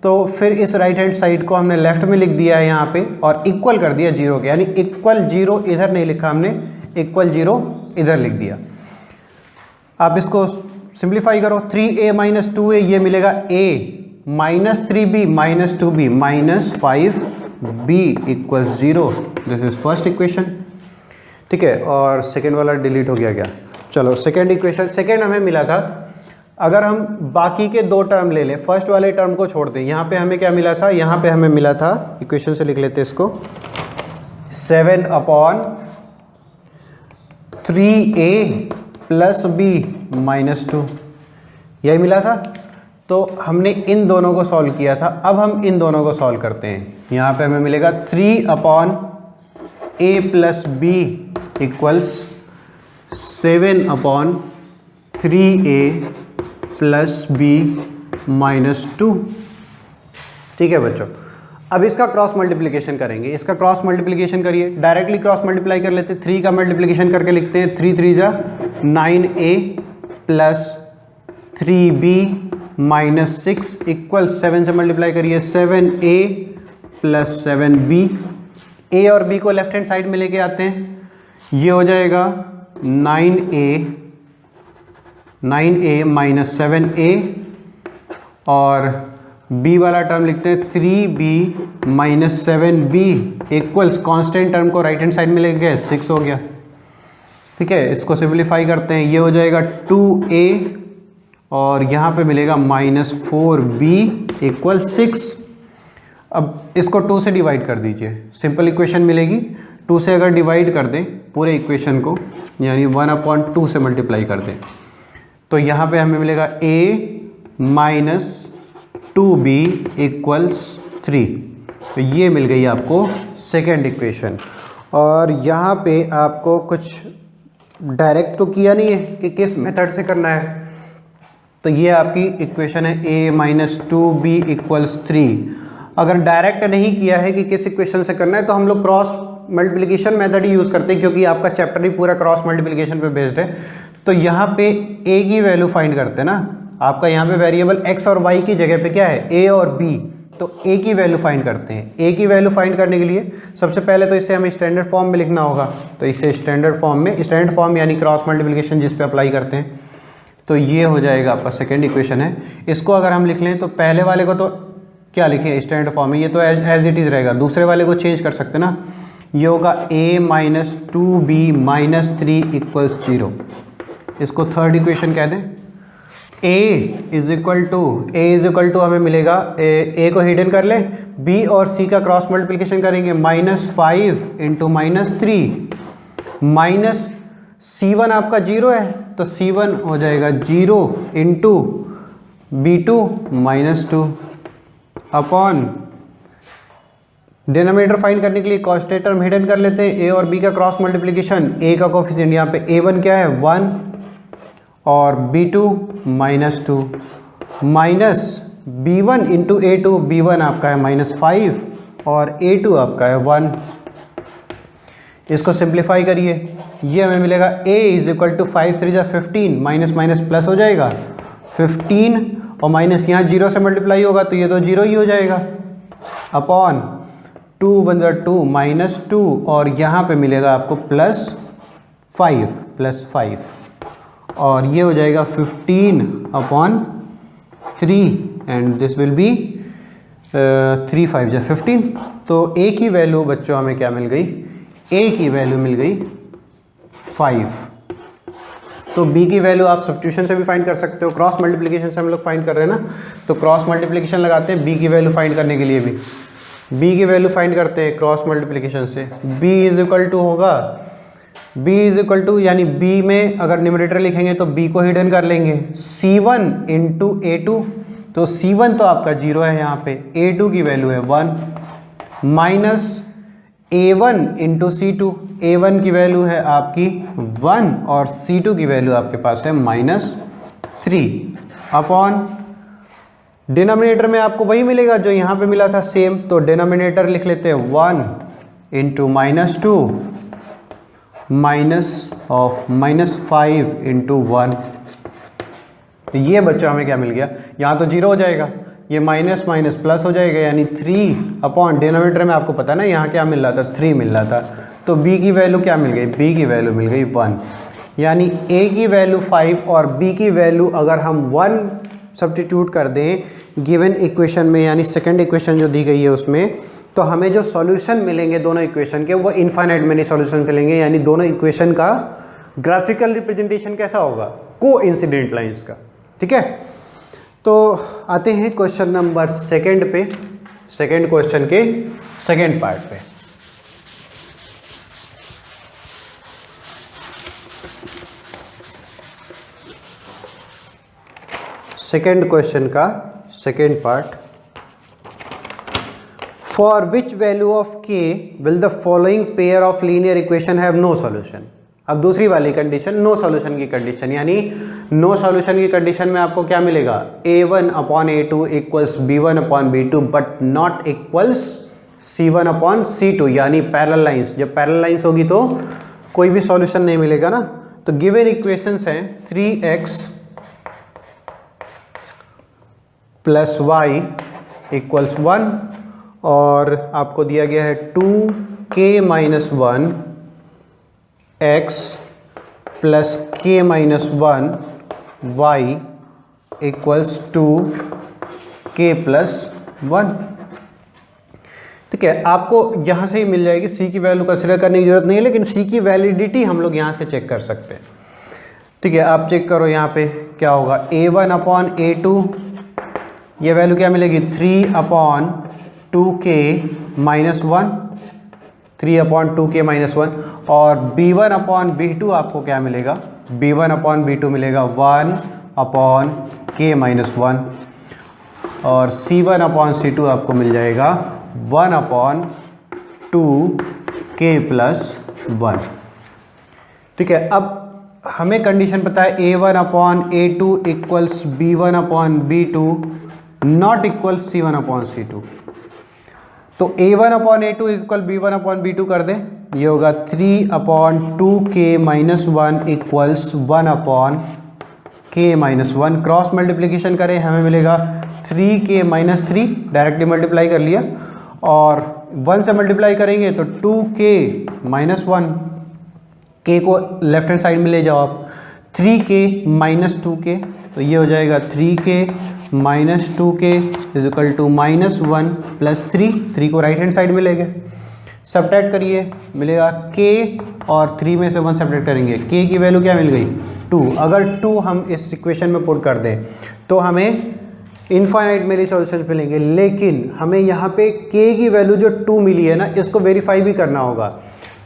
तो फिर इस राइट हैंड साइड को हमने लेफ्ट में लिख दिया है यहाँ पे, और इक्वल कर दिया 0 के, यानी इक्वल 0 इधर नहीं लिखा हमने, इक्वल 0 इधर लिख दिया। आप इसको सिंप्लीफाई करो, 3a माइनस 2a ये मिलेगा a minus 3b minus 2b minus 5b equals 0। This is first equation. ठीक है, और सेकेंड वाला डिलीट हो गया क्या, चलो सेकेंड इक्वेशन, सेकेंड हमें मिला था। अगर हम बाकी के दो टर्म ले लें, फर्स्ट वाले टर्म को छोड़ दें, यहाँ पे हमें क्या मिला था, यहाँ पे हमें मिला था, इक्वेशन से लिख लेते हैं इसको, 7 upon 3a plus b minus 2, यही मिला था। तो हमने इन दोनों को सॉल्व किया था, अब हम इन दोनों को सॉल्व करते हैं। यहाँ पे हमें मिलेगा 3 upon a plus b equals 7 upon 3a plus b minus 2। ठीक है बच्चों, अब इसका क्रॉस मल्टीप्लिकेशन करेंगे, इसका क्रॉस मल्टीप्लिकेशन करिए, डायरेक्टली क्रॉस मल्टीप्लाई कर लेते हैं। 3 का मल्टीप्लिकेशन करके लिखते हैं 3 3 जा 9a plus 3b minus 6 equal 7 से मल्टीप्लाई करिए 7a प्लस 7b। a और b को लेफ्ट हैंड साइड में लेके आते हैं, ये हो जाएगा 9a माइनस 7a और b वाला टर्म लिखते हैं 3b minus 7b equals constant term को राइट हैंड साइड में ले गए 6 हो गया। ठीक है, इसको सिंप्लीफाई करते हैं, ये हो जाएगा 2a और यहाँ पे मिलेगा माइनस 4b इक्वल 6। अब इसको 2 से डिवाइड कर दीजिए, सिंपल इक्वेशन मिलेगी। 2 से अगर डिवाइड कर दें पूरे इक्वेशन को, यानी 1/2 से मल्टीप्लाई कर दें, तो यहाँ पे हमें मिलेगा a माइनस 2b इक्वल्स 3। तो ये मिल गई आपको सेकेंड इक्वेशन। और यहाँ पे आपको कुछ डायरेक्ट तो किया नहीं है कि किस मेथड से करना है, तो ये आपकी इक्वेशन है a माइनस 2b इक्वल्स 3। अगर डायरेक्ट नहीं किया है कि किस इक्वेशन से करना है, तो हम लोग क्रॉस मल्टीप्लिकेशन मेथड ही यूज़ करते हैं, क्योंकि आपका चैप्टर ही पूरा क्रॉस मल्टीप्लिकेशन पे बेस्ड है। तो यहाँ पे a की वैल्यू फाइंड करते हैं ना, आपका यहाँ पे वेरिएबल x और y की जगह पे क्या है a और b, तो a की वैल्यू फाइंड करते हैं। a की वैल्यू फाइंड करने के लिए सबसे पहले तो इसे हमें स्टैंडर्ड फॉर्म में लिखना होगा, तो इसे स्टैंडर्ड फॉर्म में, स्टैंडर्ड फॉर्म यानी क्रॉस मल्टीप्लिकेशन जिस पे अप्लाई करते हैं, तो ये हो जाएगा आपका सेकेंड इक्वेशन है। इसको अगर हम लिख लें तो पहले वाले को तो क्या लिखें स्टैंडर्ड फॉर्म में, ये तो एज इट इज़ रहेगा। दूसरे वाले को चेंज कर सकते ना, ये होगा a minus 2b minus 3 equals 0। इसको थर्ड इक्वेशन कह दें। a इज इक्वल टू हमें मिलेगा, a को हिडन कर ले, b और c का क्रॉस मल्टीप्लिकेशन करेंगे, -5 इंटू -3 माइनस c1 आपका 0 है, तो c1 हो जाएगा 0 into b2 -2 upon denominator find करने के लिए कांस्टेंट टर्म हिडन कर लेते हैं। a और b का क्रॉस मल्टीप्लिकेशन, a का कोफिशिएंट यहाँ पे a1 क्या है 1 और b2 -2 minus b1 into a2, b1 आपका है -5 और a2 आपका है 1। इसको सिंप्लीफाई करिए, ये हमें मिलेगा a is equal to 5 3 15 minus minus plus हो जाएगा 15 और माइनस यहाँ 0 से मल्टीप्लाई होगा तो ये तो 0 ही हो जाएगा अपॉन 2 1 2 -2 और यहाँ पे मिलेगा आपको +5 और ये हो जाएगा 15/3 एंड दिस विल बी 3 5 15। तो a की वैल्यू बच्चों हमें क्या मिल गई, a की वैल्यू मिल गई 5। तो b की वैल्यू आप सब्स्टिट्यूशन से भी फाइंड कर सकते हो, क्रॉस मल्टीप्लिकेशन से हम लोग फाइंड कर रहे हैं ना, तो क्रॉस मल्टीप्लिकेशन लगाते हैं b की वैल्यू फाइंड करने के लिए भी। b की वैल्यू फाइंड करते हैं क्रॉस मल्टीप्लिकेशन से, b इज इक्वल टू होगा, b इज इक्वल टू यानी b में अगर न्यूमरेटर लिखेंगे तो b को हिडन कर लेंगे, c1 इंटू a2, तो c1 तो आपका 0 है यहाँ पे, a2 की वैल्यू है 1 minus a1 into c2, a1 की वैल्यू है आपकी 1 और c2 की वैल्यू आपके पास है -3 अपॉन डिनोमिनेटर में आपको वही मिलेगा जो यहाँ पे मिला था सेम, तो डिनोमिनेटर लिख लेते हैं 1 इंटू -2 -5 इंटू 1। तो ये बच्चा हमें क्या मिल गया, यहाँ तो 0 हो जाएगा, ये माइनस माइनस प्लस हो जाएगा यानी 3 अपॉन डिनोमिनेटर में आपको पता है ना यहाँ क्या मिल रहा था 3 मिल रहा था, तो b की वैल्यू क्या मिल गई, b की वैल्यू मिल गई 1, यानी a की वैल्यू 5 और b की वैल्यू अगर हम 1 सब्स्टिट्यूट कर दें गिवन इक्वेशन में, यानी सेकंड इक्वेशन जो दी गई है उसमें, तो हमें जो सॉल्यूशन मिलेंगे दोनों इक्वेशन के वो इनफाइनाइट मेनी सॉल्यूशन मिलेंगे, यानी दोनों इक्वेशन का ग्राफिकल रिप्रेजेंटेशन कैसा होगा, कोइंसिडेंट लाइंस का। ठीक है, तो आते हैं क्वेश्चन नंबर सेकंड पे, सेकंड क्वेश्चन के सेकंड पार्ट पे। सेकंड क्वेश्चन का second part, for which value of k will the following pair of linear equation have no solution. अब दूसरी वाली कंडीशन नो सॉल्यूशन की कंडीशन, यानी नो सॉल्यूशन की कंडीशन में आपको क्या मिलेगा, A1/A2 equals B1/B2 but not equals C1/C2, यानी पैरेलल लाइंस। जब पैरेलल लाइंस होगी तो कोई भी सॉल्यूशन नहीं मिलेगा ना। तो गिवन इक्वेशंस हैं 3x प्लस y इक्वल्स 1 और आपको दिया गया है 2k - 1 x plus k - 1 y equals 2k + 1। ठीक है, आपको यहाँ से ही मिल जाएगी, c की वैल्यू कंसिडर करने की जरूरत नहीं है, लेकिन c की वैलिडिटी हम लोग यहाँ से चेक कर सकते हैं। ठीक है, आप चेक करो यहाँ पे क्या होगा, A1/A2 ये वैल्यू क्या मिलेगी 3/2k - 1, 3/2k - 1, और B1/B2 आपको क्या मिलेगा, B1/B2 मिलेगा 1/k - 1, और C1/C2 आपको मिल जाएगा 1/2k + 1। ठीक है, अब हमें कंडीशन पता है A1/A2 equals B1/B2 not equals C1/C2। तो A1/A2 इक्वल B1/B2 कर दें, ये होगा 3/2k - 1 equals 1/k - 1। Cross multiplication करें, हमें मिलेगा 3k - 3, डायरेक्टली मल्टीप्लाई कर लिया, और 1 से मल्टीप्लाई करेंगे तो 2k - 1, k को लेफ्ट हैंड साइड में ले जाओ आप, 3k - 2k, तो ये हो जाएगा 3k - 2k इक्वल टू -1 + 3 को राइट हैंड साइड में ले गए, सब्ट्रैक्ट करिए, मिलेगा k, और 3 में से 1 सब्ट्रैक्ट करेंगे, k की वैल्यू क्या मिल गई 2। अगर 2 हम इस इक्वेशन में पुट कर दें तो हमें इनफाइनाइट मेनी सॉल्यूशन मिलेंगे, लेकिन हमें यहाँ पे k की वैल्यू जो 2 मिली है ना, इसको वेरीफाई भी करना होगा,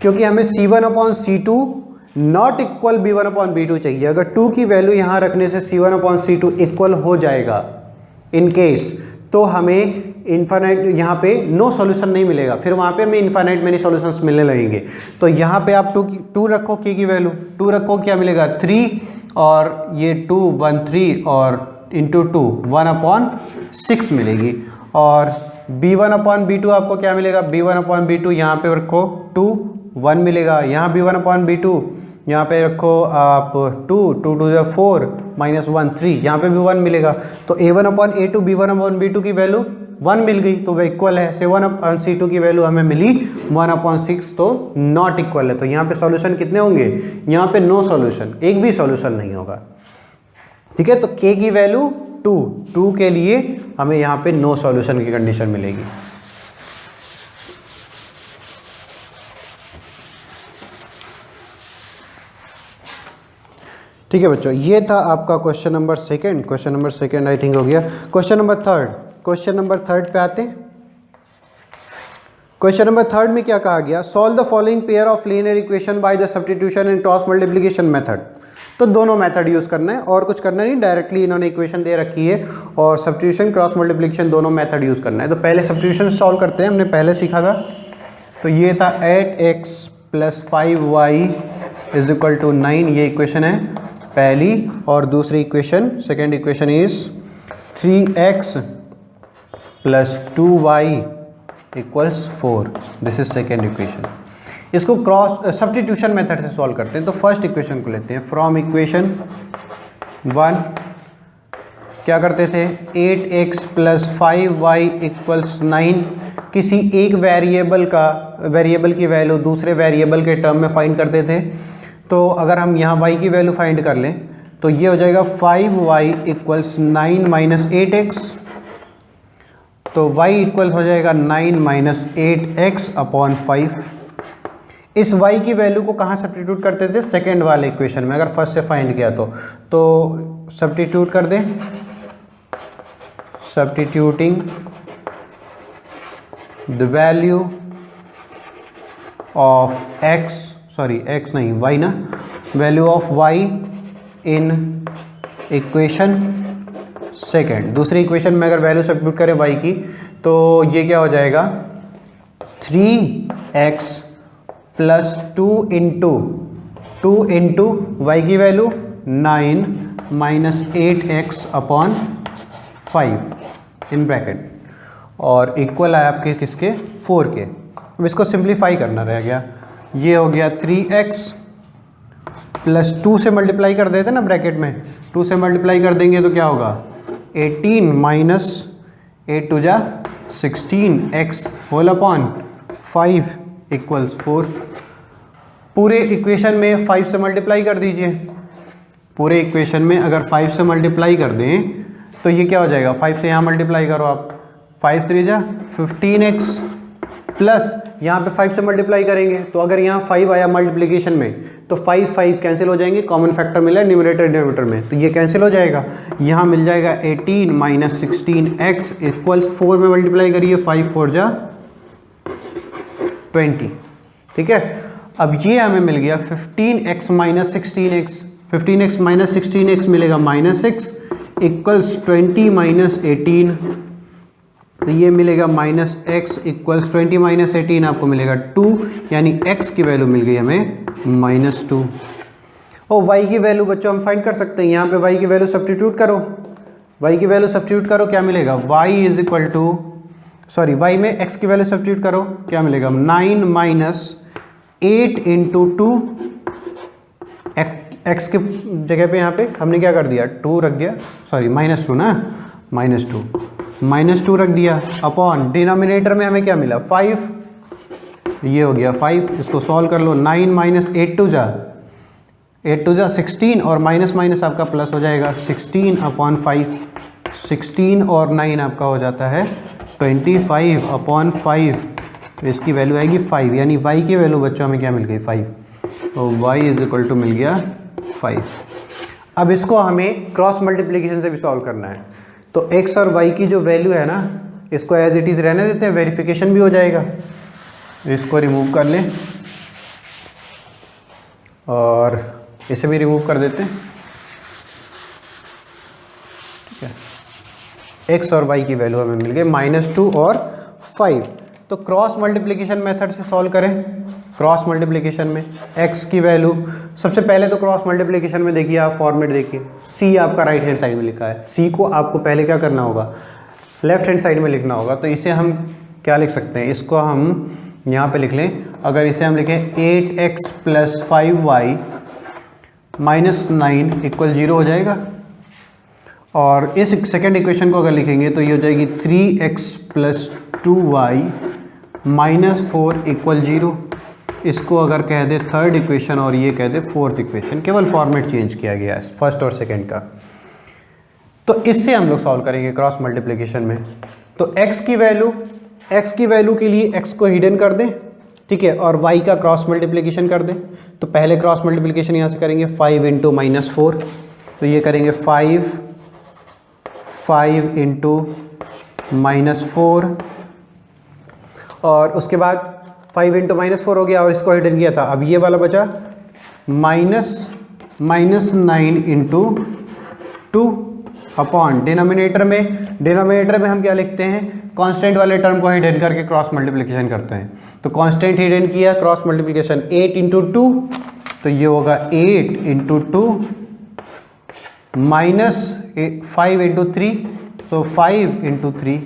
क्योंकि हमें C1/C2 नॉट इक्वल B1/B2 चाहिए। अगर 2 की वैल्यू यहाँ रखने से C1/C2 इक्वल हो जाएगा इन केस, तो हमें इनफाइनाइट यहाँ पे नो सॉल्यूशन नहीं मिलेगा, फिर वहाँ पे हमें इनफाइनाइट मेनी सॉल्यूशंस मिलने लगेंगे। तो यहाँ पे आप 2 रखो, k की वैल्यू 2 रखो, क्या मिलेगा 3, और ये 2 1 3 और इंटू 2 1/6 मिलेगी, और B1/B2 आपको क्या मिलेगा, B1/B2 यहाँ पे रखो 2 1 मिलेगा, यहाँ B1/B2 यहाँ पे रखो आप 2 2 2 4 -1 3, यहाँ पे भी 1 मिलेगा। तो A1/A2 B1/B2 की वैल्यू 1 मिल गई, तो वह इक्वल है। C1/C2 की वैल्यू हमें मिली 1/6, तो नॉट इक्वल है। तो यहाँ पे सॉल्यूशन कितने होंगे, यहाँ पे नो सॉल्यूशन, एक भी सॉल्यूशन नहीं होगा। ठीक है, तो k की वैल्यू 2 के लिए हमें यहाँ पे नो सॉल्यूशन की कंडीशन मिलेगी। ठीक है बच्चों, ये था आपका question number second I think हो गया। क्वेश्चन नंबर थर्ड पे आते हैं। क्वेश्चन नंबर थर्ड में क्या कहा गया, solve the following pair of linear equation by the substitution and cross multiplication method. तो दोनों मेथड यूज़ करना है और कुछ करना नहीं, डायरेक्टली इन्होंने इक्वेशन दे रखी है और सब्स्टिट्यूशन क्रॉस मल्टीप्लिकेशन दोनों मेथड यूज़ करना है। तो पहले सब्स्टिट्यूशन सॉल्व करते हैं, हमने पहले सीखा था। तो ये था 8x + 5y = 9, ये इक्वेशन है पहली, और दूसरी equation second equation is 3x + 2y = 4, this is second equation. इसको क्रॉस सब्स्टिट्यूशन मेथड से सॉल्व करते हैं। तो फर्स्ट इक्वेशन को लेते हैं, फ्रॉम इक्वेशन 1 क्या करते थे, 8x + 5y = 9, किसी एक वेरिएबल की वैल्यू दूसरे वेरिएबल के टर्म में फाइंड करते थे। तो अगर हम यहाँ y की वैल्यू फाइंड कर लें तो ये हो जाएगा 5y = 9 - 8x, तो y इक्वल हो जाएगा 9 - 8x/5। इस y की वैल्यू को कहाँ सब्स्टिट्यूट करते थे, सेकेंड वाले इक्वेशन में, अगर फर्स्ट से फाइंड किया तो सब्स्टिट्यूट कर दें, substituting the value of y ना, value of y in equation second. दूसरी इक्वेशन में अगर वैल्यू सब्स्टिट्यूट करें y की, तो ये क्या हो जाएगा 3x + 2 × y की value 9 minus 8x upon 5 in bracket, और इक्वल आया आपके किसके, 4 के। अब इसको सिंप्लीफाई करना रह गया, ये हो गया 3x प्लस 2 से मल्टीप्लाई कर देते ना ब्रैकेट में, 2 से मल्टीप्लाई कर देंगे तो क्या होगा 18 माइनस 8 टू जा 16x होल अपॉन 5 इक्वल्स 4। पूरे इक्वेशन में 5 से मल्टीप्लाई कर दीजिए, पूरे इक्वेशन में अगर 5 से मल्टीप्लाई कर दें तो ये क्या हो जाएगा, 5 से यहाँ मल्टीप्लाई करो आप, 5 3 जा 15x प्लस यहाँ पे 5 से मल्टीप्लाई करेंगे तो अगर यहाँ 5 आया मल्टीप्लिकेशन में तो 5 5 कैंसिल हो जाएंगे, कॉमन फैक्टर मिला है न्यूमरेटर डिनोमिनेटर में, तो ये कैंसिल हो जाएगा। यहाँ मिल जाएगा 18 माइनस 16x इक्वल्स 4 में मल्टीप्लाई करिए, 5 4 जा 20, ठीक है। अब ये हमें मिल गया 15x minus 16x, 15x minus 16x मिलेगा -6 इक्वल्स 20 माइनस 18, तो ये मिलेगा माइनस x इक्वल्स 20 माइनस 18 आपको मिलेगा 2, यानी x की वैल्यू मिल गई हमें -2। और y की वैल्यू बच्चों हम फाइंड कर सकते हैं, यहाँ पे y की वैल्यू सब्स्टिट्यूट करो, y की वैल्यू सब्स्टिट्यूट करो, क्या मिलेगा y is equal to, sorry y में x की वैल्यू सब्स्टिट्यूट करो, क्या मिलेगा 9 माइनस 8 इंटू 2, x की जगह पे यहाँ पे हमने क्या कर दिया 2 रख दिया, सॉरी -2 ना, -2 रख दिया अपॉन डिनोमिनेटर में हमें क्या मिला 5, ये हो गया 5, इसको सॉल्व कर लो, 9 माइनस 8 टू जा 16 और माइनस माइनस आपका प्लस हो जाएगा, 16 अपॉन 5, 16 और 9 आपका हो जाता है 25 अपॉन 5, तो इसकी वैल्यू आएगी 5, यानी y की वैल्यू बच्चों हमें क्या मिल गई 5, तो y इज इक्वल टू मिल गया 5। अब इसको हमें क्रॉस मल्टीप्लिकेशन से भी सॉल्व करना है, तो x और y की जो वैल्यू है ना, इसको एज इट इज़ रहने देते हैं, वेरिफिकेशन भी हो जाएगा। इसको रिमूव कर लें और इसे भी रिमूव कर देते हैं, ठीक है। x और y की वैल्यू हमें मिल गई -2 और 5, तो क्रॉस मल्टीप्लिकेशन मेथड से सॉल्व करें। क्रॉस मल्टीप्लिकेशन में x की वैल्यू, सबसे पहले तो क्रॉस मल्टीप्लिकेशन में देखिए आप फॉर्मेट देखिए, c आपका राइट हैंड साइड में लिखा है, c को आपको पहले क्या करना होगा लेफ्ट हैंड साइड में लिखना होगा, तो इसे हम क्या लिख सकते हैं, इसको हम यहाँ पे लिख लें, अगर इसे हम लिखें 8x plus 5y minus 9 equal 0 हो जाएगा, और इस सेकेंड इक्वेशन को अगर लिखेंगे तो ये हो जाएगी 3x plus 2y minus 4 equal 0। इसको अगर कह दे थर्ड इक्वेशन और ये कह दे फोर्थ इक्वेशन, केवल फॉर्मेट चेंज किया गया है फर्स्ट और सेकेंड का। तो इससे हम लोग सॉल्व करेंगे क्रॉस मल्टीप्लिकेशन में। तो x की वैल्यू के लिए x को हिडन कर दें, ठीक है, और y का क्रॉस मल्टीप्लिकेशन कर दें। तो पहले क्रॉस मल्टीप्लिकेशन यहाँ से करेंगे 5 इंटू -4, तो ये करेंगे 5 इंटू -4, और उसके बाद 5 इंटू -4 हो गया और इसको हिडन किया था। अब ये वाला बचा -9 इंटू 2 अपॉन डिनोमिनेटर में हम क्या लिखते हैं, कांस्टेंट वाले टर्म को हिडन करके क्रॉस मल्टीप्लिकेशन करते हैं। तो कांस्टेंट हिडन किया, क्रॉस मल्टीप्लिकेशन 8 इंटू 2, तो ये होगा 8 इंटू 2 माइनस 5 इंटू 3, तो 5 इंटू 3।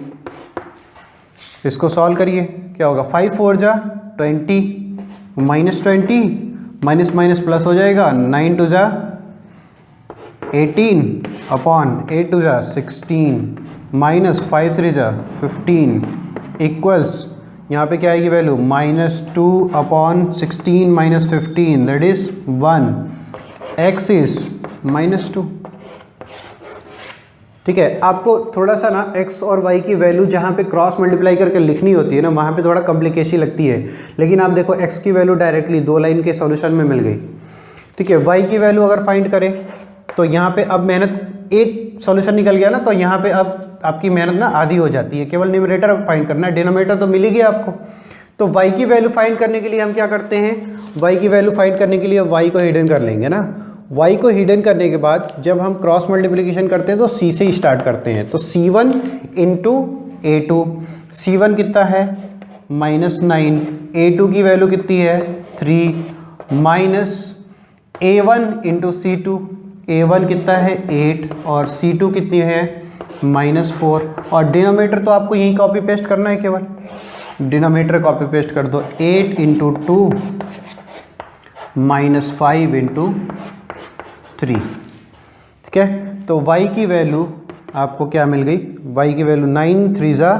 इसको सॉल्व करिए, क्या होगा 5 4 जा 20 -20 माइनस माइनस प्लस हो जाएगा, 9 2 जा 18 अपॉन 8 2 जा 16 माइनस 5 3 जा 15 इक्वल्स, यहाँ पे क्या आएगी value -2 upon 16 minus 15 that is 1, x is -2। ठीक है, आपको थोड़ा सा ना x और y की वैल्यू जहाँ पे क्रॉस मल्टीप्लाई करके लिखनी होती है ना, वहाँ पे थोड़ा कॉम्प्लिकेशन लगती है, लेकिन आप देखो x की वैल्यू डायरेक्टली 2 लाइन के सॉल्यूशन में मिल गई। ठीक है, y की वैल्यू अगर फाइंड करें तो यहाँ पे अब मेहनत, एक सॉल्यूशन निकल गया ना, तो यहाँ पे अब आपकी मेहनत ना आधी हो जाती है, केवल न्यूमरेटर फाइंड करना है, डिनोमिनेटर तो मिल ही गया आपको। तो y की वैल्यू फाइंड करने के लिए हम क्या करते हैं, y की वैल्यू फाइंड करने के लिए y को हिडन कर लेंगे ना। y को हिडन करने के बाद जब हम क्रॉस मल्टीप्लिकेशन करते हैं तो c से ही स्टार्ट करते हैं। तो c1 इंटू a2, c1 कितना है -9, a2 की वैल्यू कितनी है 3, minus a1 into c2, A1 कितना है 8 और C2 कितनी है -4, और डिनोमीटर तो आपको यहीं कॉपी पेस्ट करना है, केवल डिनोमीटर कॉपी पेस्ट कर दो। 8 × 2 -5 × 3, ठीक है। तो y की वैल्यू आपको क्या मिल गई, y की वैल्यू 9 3 ज़ा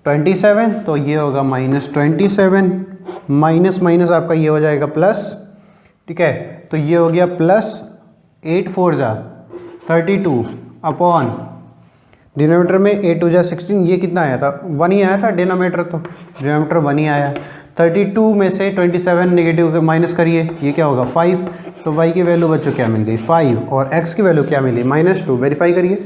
27, तो ये होगा -27, माइनस माइनस आपका ये हो जाएगा प्लस, ठीक है। तो ये हो गया प्लस 8 4 ज़ा 32 अपॉन डिनोमीटर में 8 2 ज़ा 16, ये कितना आया था 1 ही आया था, डिनोमीटर तो डिनोमीटर 1 ही आया। 32 में से 27 नेगेटिव के माइनस करिए, ये क्या होगा 5, तो y की वैल्यू बच्चों क्या मिल गई 5, और x की वैल्यू क्या मिली -2। वेरीफाई करिए,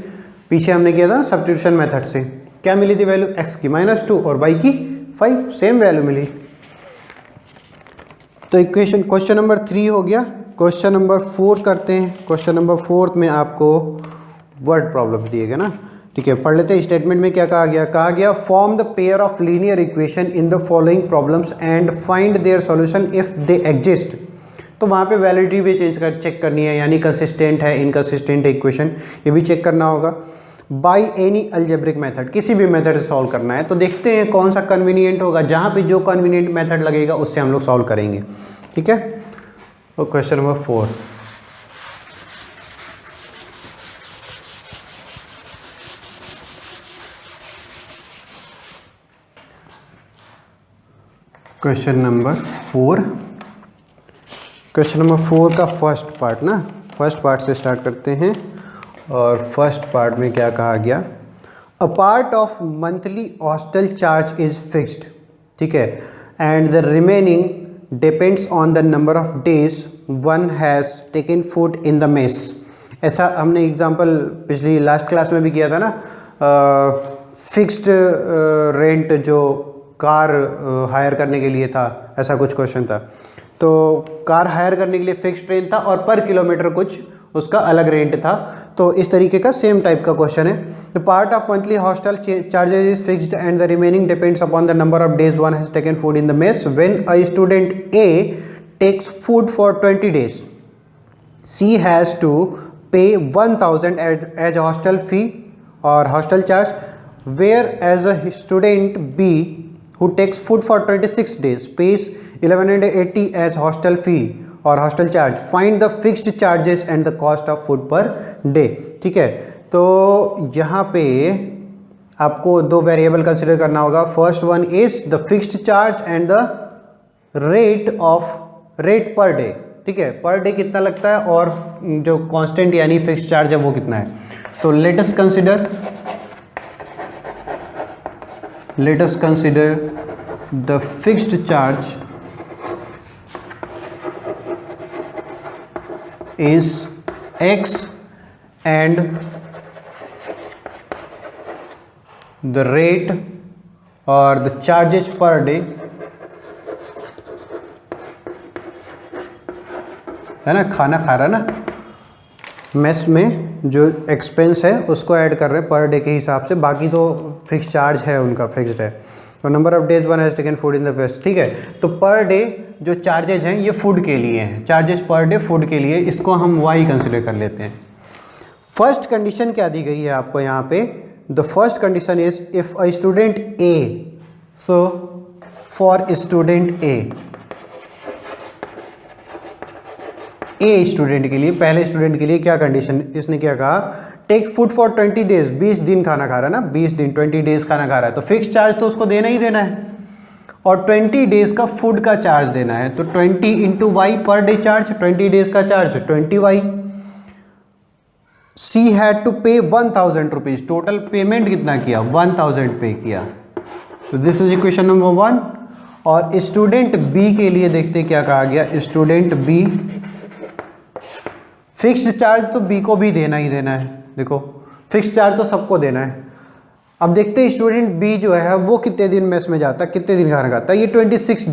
पीछे हमने किया था ना सब्स्टिट्यूशन मेथड से, क्या मिली थी वैल्यू x की -2 और y की 5, सेम वैल्यू मिली। तो इक्वेशन क्वेश्चन नंबर 3 हो गया। क्वेश्चन नंबर 4 करते हैं। क्वेश्चन नंबर 4 में आपको वर्ड प्रॉब्लम दिएगा ना, ठीक है, पढ़ लेते हैं। स्टेटमेंट में क्या कहा गया form the pair of linear equation in the following problems and find their solution if they exist. तो वहाँ पे वैलिडिटी भी चेक करनी है, यानी कंसिस्टेंट है इनकंसिस्टेंट है इक्वेशन, ये भी चेक करना होगा। बाय एनी अलजेब्रिक मेथड, किसी भी मेथड से सॉल्व करना है। तो देखते हैं कौन सा कन्वीनियंट होगा, जहाँ पे जो कन्वीनियंट मेथड लगेगा उससे हम लोग सॉल्व करेंगे, ठीक है। तो क्वेश्चन नंबर 4, क्वेश्चन नंबर 4 का फर्स्ट पार्ट ना, फर्स्ट पार्ट से स्टार्ट करते हैं। और फर्स्ट पार्ट में क्या कहा गया, a part of monthly hostel charge is fixed, ठीक है, and the remaining depends on the number of days one has taken food in the mess. ऐसा हमने एग्जांपल पिछली लास्ट क्लास में भी किया था ना, फिक्स्ड रेंट जो कार हायर करने के लिए था, ऐसा कुछ क्वेश्चन था। तो कार हायर करने के लिए फिक्स्ड रेंट था और पर किलोमीटर कुछ उसका अलग रेंट था। तो इस तरीके का सेम टाइप का क्वेश्चन है। The part of monthly hostel charges is fixed and the remaining depends upon the number of days one has taken food in the mess. When a student A takes food for 20 days, she has to pay 1000 as hostel fee और hostel charge, where as a student B who takes food for 26 days pays 1180 as hostel fee और hostel charge. Find the fixed charges and the cost of food per day, ठीक है। तो यहाँ पे आपको दो variable consider करना होगा। First one is the fixed charge and the rate per day, ठीक है, पर डे कितना लगता है और जो कांस्टेंट यानी फिक्स्ड चार्ज है वो कितना है। तो let us consider the fixed charge is x and the rate or the charges per day है ना, खाना खा रहा ना मेस में, जो एक्सपेंस है उसको ऐड कर रहे हैं पर डे के हिसाब से, बाकी तो फिक्स चार्ज है उनका फिक्स्ड है। तो number of days one has taken food in the fest, ठीक है। तो पर डे जो चार्जेज हैं ये फूड के लिए हैं, चार्जेस पर डे फूड के लिए, इसको हम वाई कंसिडर कर लेते हैं। फर्स्ट कंडीशन क्या दी गई है आपको यहाँ पे, the first condition is if a student A, so for student a student के लिए, पहले स्टूडेंट के लिए क्या कंडीशन, इसने क्या कहा, टेक फूड फॉर 20 डेज, 20 दिन खाना खा रहा है ना, 20 दिन 20 डेज खाना खा रहा है, तो फिक्स चार्ज तो उसको देना ही देना है और 20 डेज का फूड का चार्ज देना है। तो 20 into y per day charge, 20 days का charge 20 y. She had to pay 1000 rupees, total payment कितना किया 1000 पे किया। तो दिस इज इक्वेशन नंबर 1। और स्टूडेंट बी के लिए देखते क्या कहा गया, स्टूडेंट बी, फिक्स्ड चार्ज तो बी को भी देना ही देना है, देखो फिक्स्ड चार्ज तो सबको देना है। अब देखते हैं स्टूडेंट बी जो है वो कितने दिन मेस में जाता है, कितने दिन खाना खाता है, ये 26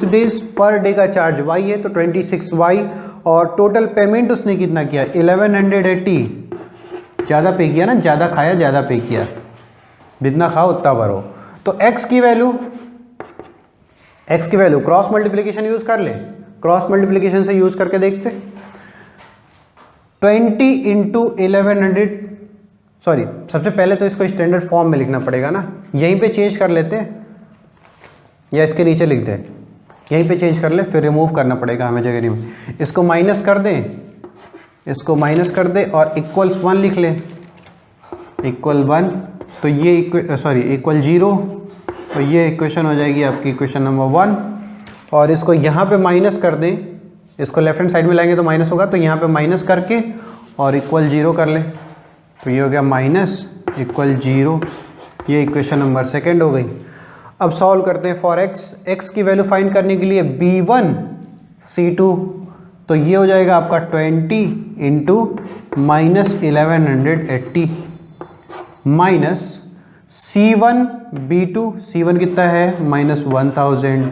डेज पर डे का चार्ज वाई है, तो 26 वाई, और टोटल पेमेंट उसने कितना किया 1180, ज़्यादा पे किया ना, ज़्यादा खाया ज़्यादा पे किया, जितना खाओ उतना भरो। तो एक्स की वैल्यू क्रॉस मल्टीप्लिकेशन यूज़ कर ले, क्रॉस मल्टीप्लिकेशन से यूज़ करके देखते। 20 इंटू 1100, सॉरी सबसे पहले तो इसको स्टैंडर्ड फॉर्म में लिखना पड़ेगा ना, यहीं पे चेंज कर लेते हैं या इसके नीचे लिख दें, यहीं पे चेंज कर ले, फिर रिमूव करना पड़ेगा हमें जगह नहीं। इसको माइनस कर दें, इसको माइनस कर दें और इक्वल्स 1 लिख लें, इक्वल 1, तो ये इक्वल 0, तो ये इक्वेशन हो जाएगी आपकी इक्वेशन नंबर 1। और इसको यहाँ पे माइनस कर दें, इसको लेफ्ट हैंड साइड में लाएंगे तो माइनस होगा, तो यहाँ पे माइनस करके और इक्वल 0 कर लें, तो ये हो गया माइनस इक्वल 0, ये इक्वेशन नंबर 2 हो गई। अब सॉल्व करते हैं फॉर x की वैल्यू फाइंड करने के लिए b1 c2, तो ये हो जाएगा आपका 20 into minus 1180 minus c1 b2, c1 कितना है माइनस 1000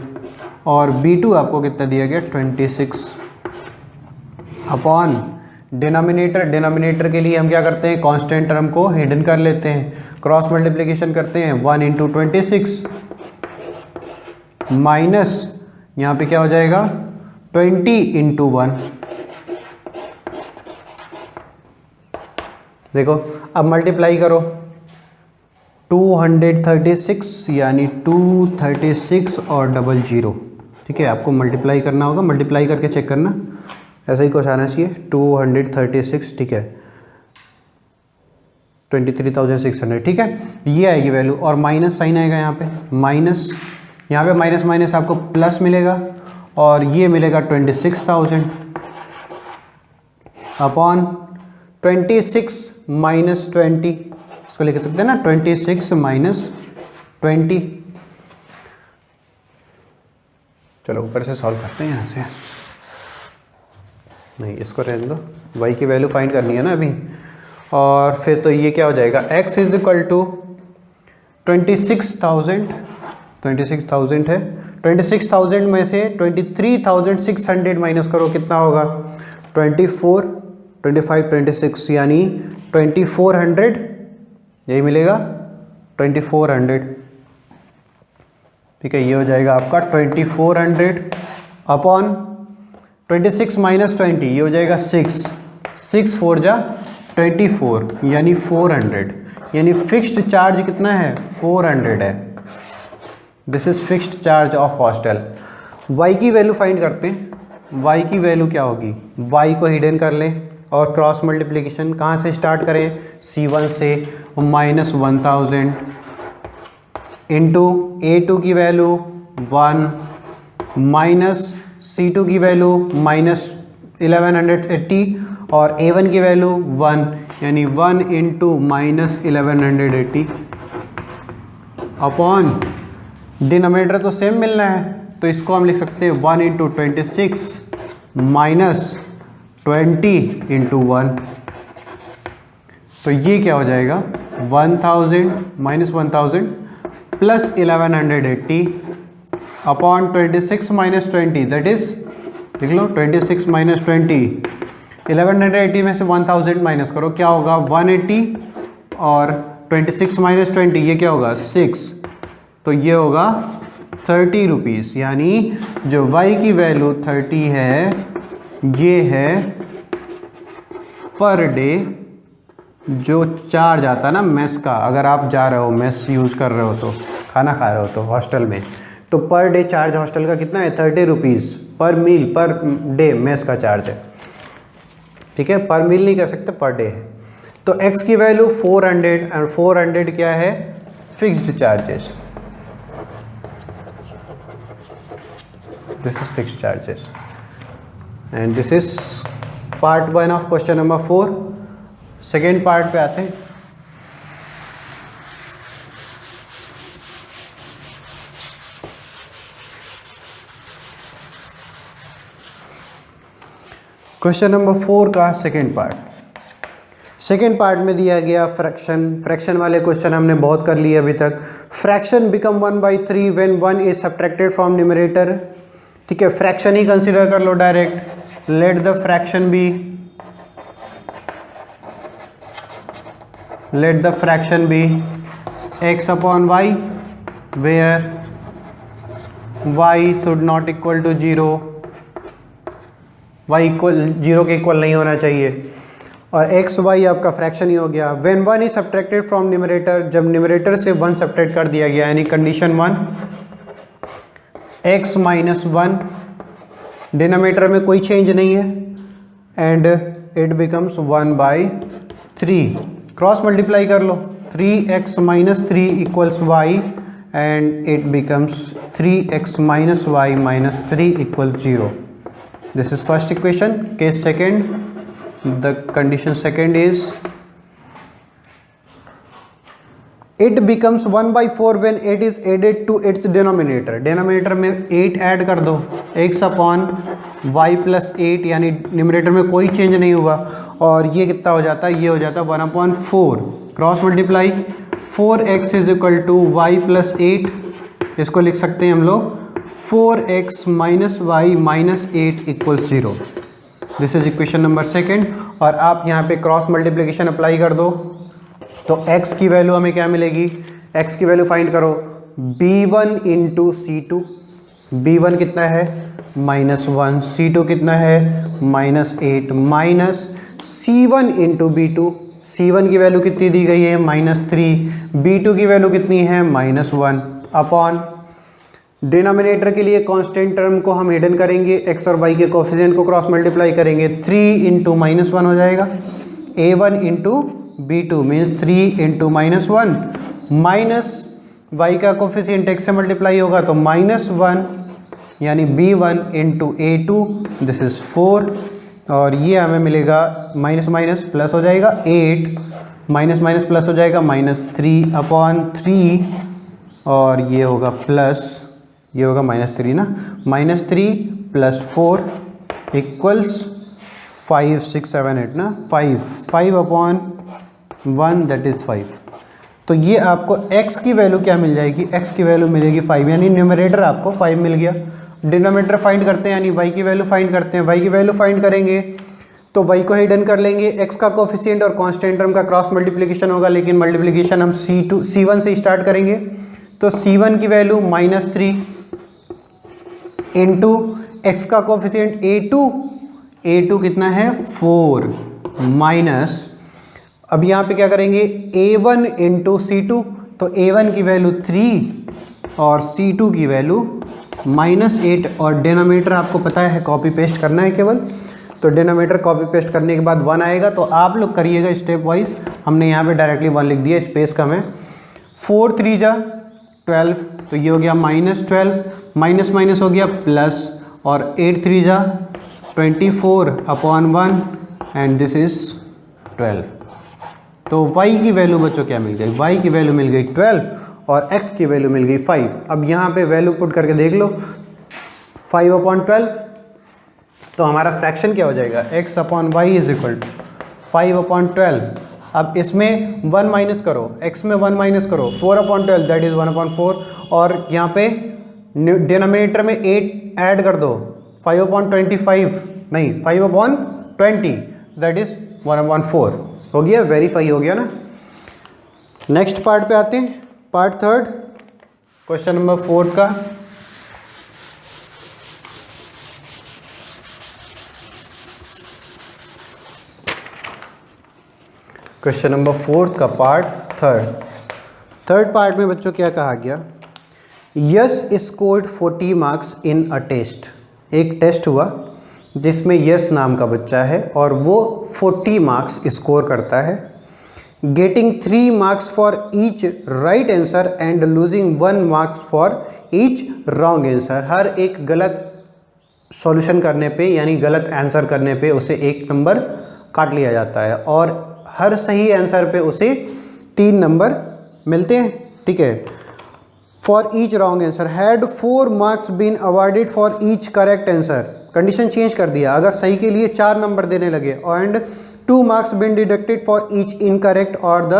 और b2 आपको कितना दिया गया 26 अपॉन डिनोमिनेटर के लिए हम क्या करते हैं, कांस्टेंट टर्म को हिडन कर लेते हैं, क्रॉस मल्टीप्लिकेशन करते हैं, 1 इंटू 26 माइनस यहाँ पे क्या हो जाएगा 20 इंटू 1। देखो अब मल्टीप्लाई करो, 236 यानी 236 और 00, ठीक है, आपको मल्टीप्लाई करना होगा, मल्टीप्लाई करके चेक करना, ऐसा ही कुछ आना चाहिए, 236, ठीक है, 23,600, ठीक है, ये आएगी वैल्यू। और माइनस साइन आएगा यहाँ पे, माइनस, यहाँ पे माइनस माइनस आपको प्लस मिलेगा और ये मिलेगा 26,000 अपॉन 26 माइनस 20, इसको लिख सकते हैं ना, 26 माइनस 20। चलो ऊपर से सॉल्व करते हैं, यहाँ से नहीं, इसको रहने दो, y की वैल्यू फाइंड करनी है ना अभी। और फिर तो ये क्या हो जाएगा, x इज इक्वल टू 26,000 है, 26,000 में से 23,600 माइनस करो, कितना होगा 24, 25, 26 यानी 2400, यही मिलेगा 2400, ठीक है, ये हो जाएगा आपका 2400 अपॉन 26 माइनस 20, ये हो जाएगा 6 4 जा 24 यानी 400, यानी फिक्स्ड चार्ज कितना है 400 है। This is fixed charge of hostel. y की वैल्यू फाइंड करते हैं, y की वैल्यू क्या होगी, y को हिडन कर लें और क्रॉस मल्टीप्लिकेशन कहाँ से स्टार्ट करें, c1 से, माइनस 1000 इंटू a2 की वैल्यू 1 माइनस c2 की वैल्यू माइनस 1180 और a1 की वैल्यू 1 यानी 1 इंटू माइनस 1180 अपॉन डिनोमिनेटर तो सेम मिलना है, तो इसको हम लिख सकते हैं 1 इंटू 26 माइनस 20 इंटू 1, तो ये क्या हो जाएगा 1000 minus 1000 plus 1180 upon 26 minus 20, that is लिख लो 26 माइनस 20, 1180 में से 1000 माइनस करो, क्या होगा 180 और 26 माइनस 20 ये क्या होगा 6, तो ये होगा 30 रुपीज़, यानी जो y की वैल्यू 30 है, ये है पर डे जो चार्ज आता है ना मेस का, अगर आप जा रहे हो मेस यूज़ कर रहे हो तो खाना खा रहे हो तो हॉस्टल में, तो पर डे चार्ज हॉस्टल का कितना है 30 रुपीज़ पर मील, पर डे मेस का चार्ज है, ठीक है, पर मील नहीं कर सकते, पर डे है। तो x की वैल्यू 400 और 400 क्या है fixed charges, this is fixed charges and this is part 1 of question number 4। Second part पे आते हैं। क्वेश्चन नंबर 4 का सेकेंड पार्ट में दिया गया फ्रैक्शन वाले क्वेश्चन हमने बहुत कर लिए अभी तक। Fraction become 1/3 when 1 is subtracted from numerator, ठीक है, फ्रैक्शन ही कंसीडर कर लो direct, let the fraction be x upon y where y should not equal to 0, y equal 0 के इक्वल नहीं होना चाहिए। और एक्स वाई आपका फ्रैक्शन ही हो गया। When 1 is subtracted from numerator, जब न्यूमरेटर से 1 सब्ट्रैक्ट कर दिया गया, यानी कंडीशन 1, x माइनस 1, डिनोमिनेटर में कोई चेंज नहीं है, and it becomes 1/3। Cross multiply कर लो, 3x minus 3 equals y and it becomes 3x minus y minus 3 equals 0। This is first equation. Case second, the condition second is it becomes 1/4 when 8 is added to its denominator। Denominator में 8 add कर दो, x upon Y plus 8, यानी numerator में कोई change नहीं हुआ, और ये कितना हो जाता है, ये हो जाता है 1/4। Cross multiply, 4x is equal to Y plus 8, इसको लिख सकते हैं हम लोग 4x minus Y minus 8 equal 0। This is equation number second. और आप यहाँ पे क्रॉस मल्टीप्लिकेशन अप्लाई कर दो, तो x की वैल्यू हमें क्या मिलेगी, x की वैल्यू फाइंड करो, b1 इंटू C2, b1 कितना है -1, C2 कितना है -8, minus C1 into B2, C1 की वैल्यू कितनी दी गई है -3, B2 की वैल्यू कितनी है -1, अपॉन डिनोमिनेटर के लिए कांस्टेंट टर्म को हम हिडन करेंगे, x और y के कोफिशिएंट को क्रॉस मल्टीप्लाई करेंगे, 3 इंटू -1 हो जाएगा, a1 into b2 means 3 into -1, minus y का कोफिशिएंट x से मल्टीप्लाई होगा तो -1, यानी b1 into a2, this is 4, और ये हमें मिलेगा माइनस माइनस प्लस हो जाएगा 8, माइनस माइनस प्लस हो जाएगा -3 अपॉन 3, और ये होगा प्लस, ये होगा -3 ना, -3 प्लस 4 इक्वल्स 5 6 7 8 ना, 5 अपॉन 1 दैट इज़ 5। तो ये आपको x की वैल्यू क्या मिल जाएगी, x की वैल्यू मिलेगी 5, यानी न्यूमरेटर आपको 5 मिल गया। डिनोमिनेटर फाइंड करते हैं, यानी y की वैल्यू फाइंड करते हैं, y की वैल्यू फाइंड करेंगे तो y को हिडन कर लेंगे, x का कोफिशिएंट और कांस्टेंट टर्म का क्रॉस मल्टीप्लिकेशन होगा, लेकिन मल्टीप्लिकेशन हम C1 से स्टार्ट करेंगे, तो C1 की वैल्यू -3 इंटू x का कोफिशिएंट A2 कितना है 4, माइनस, अब यहाँ पे क्या करेंगे a1 इंटू C2, तो a1 की वैल्यू 3 और C2 की वैल्यू -8, और डिनोमिनेटर आपको पता है कॉपी पेस्ट करना है केवल, तो डिनोमिनेटर कॉपी पेस्ट करने के बाद 1 आएगा, तो आप लोग करिएगा स्टेप वाइज, हमने यहाँ पे डायरेक्टली 1 लिख दिया, स्पेस कम है। 4 3 जा 12, तो ये हो गया -12, माइनस माइनस हो गया प्लस, और 8 3 जा 24 अपॉन 1 एंड दिस इज 12। तो y की वैल्यू बच्चों क्या मिल गई, y की वैल्यू मिल गई 12 और x की वैल्यू मिल गई 5। अब यहाँ पे वैल्यू पुट करके देख लो, 5/12, तो हमारा फ्रैक्शन क्या हो जाएगा, x upon Y is equal to 5/12। अब इसमें 1 माइनस करो, x में 1 माइनस करो, 4/12 दैट इज 1/4, और यहाँ पे डिनोमिनेटर में 8 ऐड कर दो, 5/25 नहीं 5/20 दैट इज 1/4। हो गया, वेरीफाई हो गया ना। नेक्स्ट पार्ट पे आते हैं, पार्ट थर्ड, क्वेश्चन नंबर 4 का। क्वेश्चन नंबर 4 का पार्ट थर्ड पार्ट में बच्चों क्या कहा गया, Yash scored 40 marks in a test. एक टेस्ट हुआ जिसमें यस नाम का बच्चा है और वो 40 मार्क्स स्कोर करता है, getting 3 marks for each right answer and losing 1 marks for each wrong answer. हर एक गलत सॉल्यूशन करने पे, यानी गलत आंसर करने पे उसे 1 नंबर काट लिया जाता है, और हर सही आंसर पे उसे 3 नंबर मिलते हैं, ठीक है। For each wrong answer had 4 marks been awarded for each correct answer. Condition change कर दिया, अगर सही के लिए 4 नंबर देने लगे, and 2 marks been deducted for each incorrect और the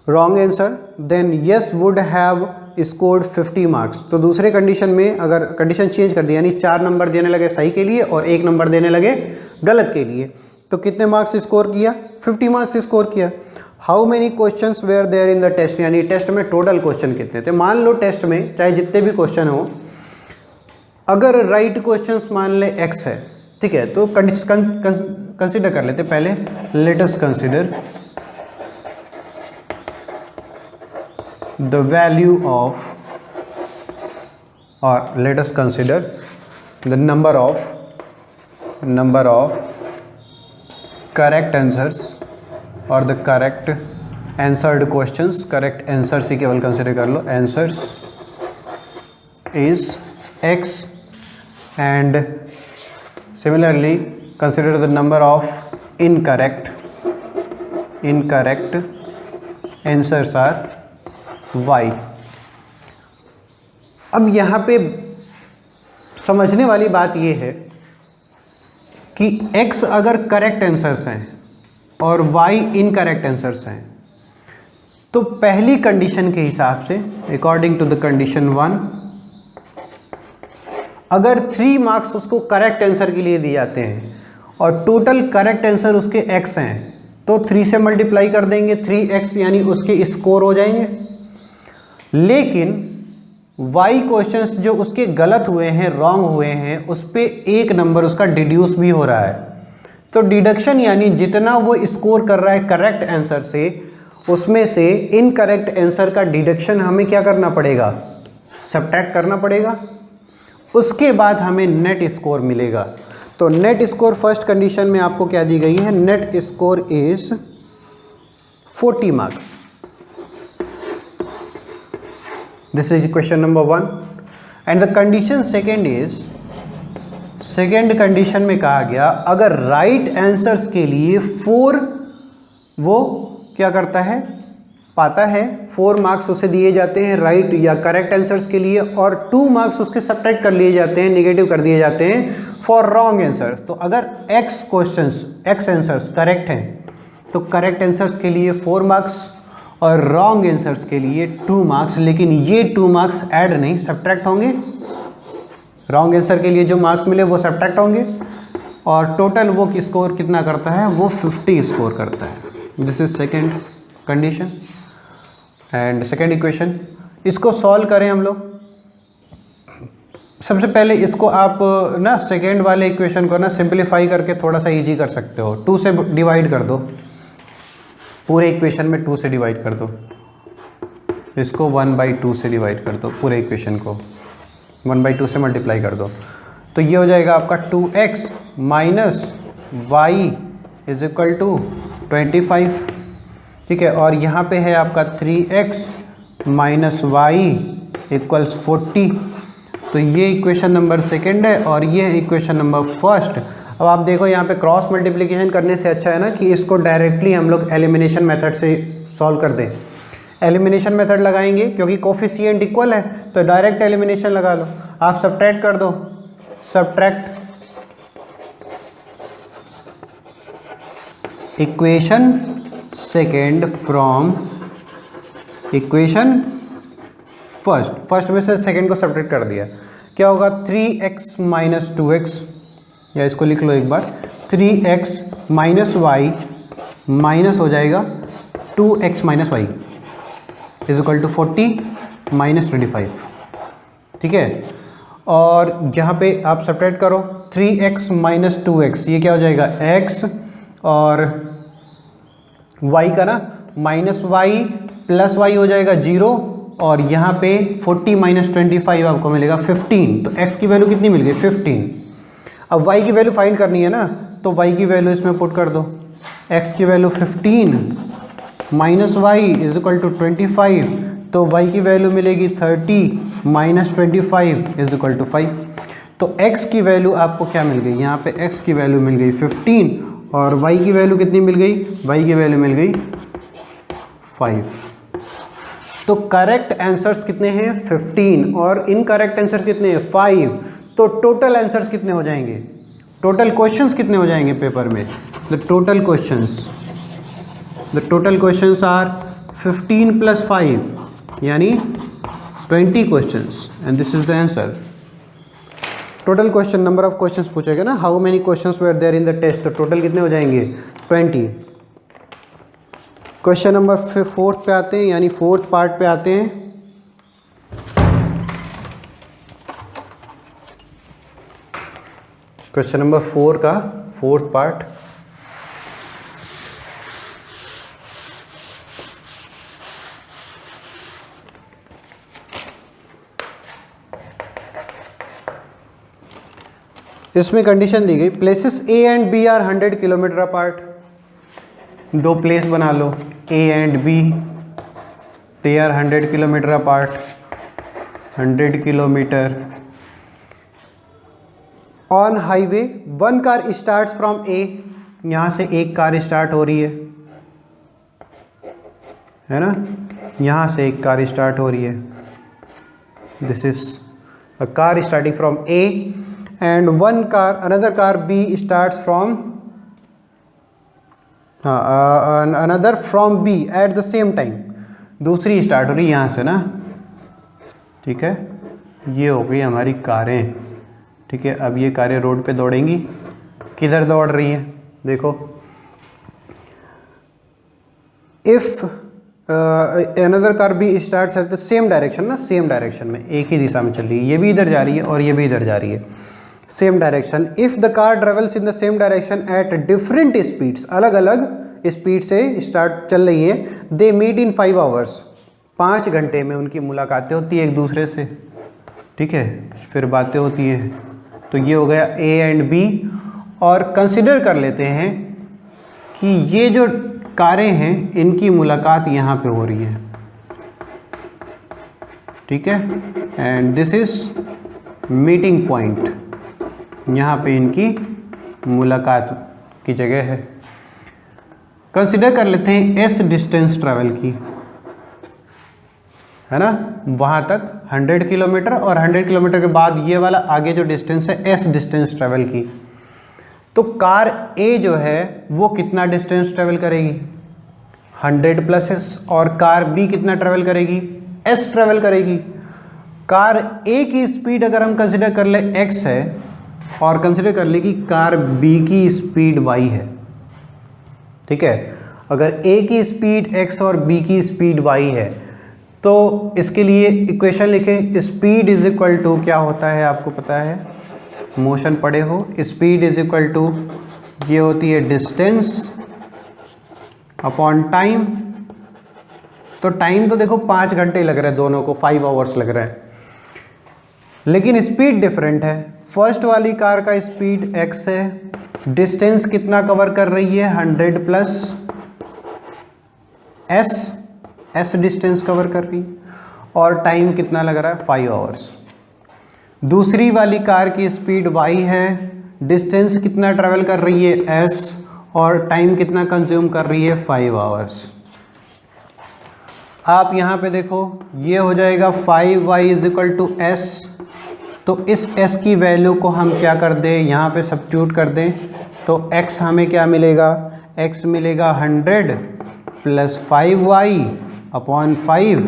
wrong answer, then Yash would have scored 50 marks. तो दूसरे कंडीशन में अगर कंडीशन चेंज कर दिया, यानी 4 नंबर देने लगे सही के लिए और 1 नंबर देने लगे गलत के लिए, तो कितने मार्क्स स्कोर किया, 50 मार्क्स स्कोर किया। How many questions were there in the test, यानी टेस्ट में टोटल क्वेश्चन कितने थे। मान लो टेस्ट में चाहे जितने भी क्वेश्चन हो, अगर राइट क्वेश्चंस मान ले x है, ठीक है, तो कंसिडर कर लेते पहले, let us consider the value of, और let us consider the number of correct answers और the correct answered questions. Correct answers ही केवल कंसिडर कर लो, answers is x, and similarly consider the number of incorrect answers are y। अब यहाँ पे समझने वाली बात ये है कि x अगर करेक्ट आंसर्स हैं और y इनकरेक्ट आंसर्स हैं, तो पहली कंडीशन के हिसाब से अकॉर्डिंग टू द कंडीशन 1, अगर 3 मार्क्स उसको करेक्ट आंसर के लिए दिए जाते हैं और टोटल करेक्ट आंसर उसके x हैं, तो 3 से मल्टीप्लाई कर देंगे, 3x यानी उसके स्कोर हो जाएंगे। लेकिन y क्वेश्चंस जो उसके गलत हुए हैं, रॉन्ग हुए हैं, उस पर 1 नंबर उसका डिड्यूस भी हो रहा है। तो डिडक्शन यानी जितना वो स्कोर कर रहा है करेक्ट आंसर से, उसमें से इनकरेक्ट आंसर का डिडक्शन हमें क्या करना पड़ेगा, सब्ट्रैक्ट करना पड़ेगा। उसके बाद हमें नेट स्कोर मिलेगा। तो नेट स्कोर फर्स्ट कंडीशन में आपको क्या दी गई है, net score is 40 marks. This is question number 1 and the condition second is, second condition में कहा गया अगर राइट आंसर्स के लिए 4 वो क्या करता है, पाता है, 4 मार्क्स उसे दिए जाते हैं राइट या करेक्ट आंसर्स के लिए, और 2 मार्क्स उसके सब्ट्रैक्ट कर लिए जाते हैं, निगेटिव कर दिए जाते हैं फॉर रॉन्ग आंसर्स। तो अगर x आंसर्स करेक्ट हैं तो करेक्ट आंसर्स के लिए 4 मार्क्स और रॉन्ग आंसर्स के लिए 2 मार्क्स, लेकिन ये 2 मार्क्स ऐड नहीं सब्ट्रैक्ट होंगे। रॉन्ग आंसर के लिए जो मार्क्स मिले वो सब्ट्रैक्ट होंगे और टोटल वो स्कोर कितना करता है, वो 50 स्कोर करता है। This is second condition and second equation. इसको सॉल्व करें हम लोग। सबसे पहले इसको आप ना सेकेंड वाले इक्वेशन को ना सिंपलीफाई करके थोड़ा सा इजी कर सकते हो। 2 से डिवाइड कर दो, पूरे इक्वेशन में 2 से डिवाइड कर दो, इसको 1/2 से डिवाइड कर दो, पूरे इक्वेशन को 1/2 से मल्टीप्लाई कर दो। तो ये हो जाएगा आपका 2x minus Y is equal to 25, ठीक है। और यहाँ पे है आपका 3x माइनस वाई इक्वल्स 40। तो ये इक्वेशन नंबर सेकेंड है और ये इक्वेशन नंबर फर्स्ट। अब आप देखो यहाँ पे क्रॉस मल्टीप्लिकेशन करने से अच्छा है ना कि इसको डायरेक्टली हम लोग एलिमिनेशन मेथड से सॉल्व कर दें। एलिमिनेशन मेथड लगाएंगे क्योंकि कोफिशिएंट इक्वल है, तो डायरेक्ट एलिमिनेशन लगा लो। आप सब्ट्रैक्ट कर दो, subtract equation second from equation first में से सेकेंड को सब्ट्रैक्ट कर दिया, क्या होगा 3x माइनस 2x, या इसको लिख लो एक बार, 3x माइनस वाई माइनस हो जाएगा 2x minus Y is equal to 40 minus 25, ठीक है। और यहाँ पे आप सब्ट्रैक्ट करो 3x माइनस 2x, ये क्या हो जाएगा x और y का ना माइनस वाई प्लस वाई हो जाएगा 0, और यहाँ पे 40 माइनस 25 आपको मिलेगा 15। तो x की वैल्यू कितनी मिल गई 15। अब y की वैल्यू फाइंड करनी है ना, तो y की वैल्यू इसमें पुट कर दो, x की value 15 minus Y is equal to 25, तो y की वैल्यू मिलेगी 30 माइनस 25 इज इक्वल टू 5। तो x की वैल्यू आपको क्या मिल गई, यहाँ पे x की वैल्यू मिल गई 15 और y की वैल्यू कितनी मिल गई, y की वैल्यू मिल गई 5। तो करेक्ट आंसर्स कितने हैं 15 और इनकरेक्ट आंसर्स कितने हैं 5। तो टोटल आंसर्स कितने हो जाएंगे, टोटल क्वेश्चंस कितने हो जाएंगे पेपर में, the total questions are 15 plus 5 यानी 20 questions and this is the answer. Total question, number of questions पूछेगा ना, how many questions were there in the test, तो टोटल कितने हो जाएंगे 20। क्वेश्चन नंबर 4 पे आते हैं, यानी 4th पार्ट पे आते हैं। क्वेश्चन नंबर 4 का 4th पार्ट, इसमें कंडीशन दी गई, places A and B are 100 kilometre apart. दो प्लेस बना लो, A and B, they are 100 kilometre apart, 100 kilometre. On highway one car start from A, यहाँ से एक कार स्टार्ट हो रही है ना, यहाँ से एक कार स्टार्ट हो रही है। This is a car starting from A and one car, another car B starts from another from B at the same time. दूसरी स्टार्ट हो रही है यहाँ से ना, ठीक है। ये हो गई हमारी कारें, ठीक है। अब ये कारें रोड पे दौड़ेंगी, किधर दौड़ रही हैं देखो। If another car B start at the same direction ना, सेम डायरेक्शन में, एक ही दिशा में चल रही है, ये भी इधर जा रही है और ये भी इधर जा रही है, same direction. If the car travels in the same direction at different speeds, अलग अलग स्पीड से स्टार्ट चल रही है, दे मीट इन 5 आवर्स, 5 घंटे में उनकी मुलाकातें होती है एक दूसरे से, ठीक है, फिर बातें होती हैं। तो ये हो गया ए एंड बी। और कंसिडर कर लेते हैं कि ये जो कारें हैं इनकी मुलाकात यहाँ पे हो रही है, ठीक है, and this is meeting point, यहाँ पे इनकी मुलाकात की जगह है। कंसिडर कर लेते हैं एस डिस्टेंस ट्रैवल की, है ना, वहाँ तक 100 किलोमीटर और 100 किलोमीटर के बाद ये वाला आगे जो डिस्टेंस है एस डिस्टेंस ट्रैवल की। तो कार ए जो है वो कितना डिस्टेंस ट्रैवल करेगी, 100 प्लस एस, और कार बी कितना ट्रैवल करेगी, एस ट्रैवल करेगी। कार ए की स्पीड अगर हम कंसिडर कर ले एक्स है और कंसिडर कर ले कि कार बी की स्पीड वाई है, ठीक है। अगर ए की स्पीड एक्स और बी की स्पीड वाई है तो इसके लिए इक्वेशन लिखें, स्पीड इज इक्वल टू क्या होता है आपको पता है, मोशन पढ़े हो, स्पीड इज इक्वल टू ये होती है डिस्टेंस अपॉन टाइम। तो टाइम तो देखो 5 घंटे लग रहे हैं दोनों को, 5 आवर्स लग रहे हैं, लेकिन स्पीड डिफरेंट है। फर्स्ट वाली कार का स्पीड x है, डिस्टेंस कितना कवर कर रही है 100 प्लस एस डिस्टेंस कवर कर रही है, और टाइम कितना लग रहा है 5 आवर्स। दूसरी वाली कार की स्पीड y है, डिस्टेंस कितना ट्रेवल कर रही है s, और टाइम कितना कंज्यूम कर रही है 5 आवर्स। आप यहाँ पे देखो ये हो जाएगा 5y is equal to S, तो इस s की वैल्यू को हम क्या कर दें, यहाँ पे सब्स्टिट्यूट कर दें, तो x हमें क्या मिलेगा, x मिलेगा 100 प्लस 5y अपॉन 5।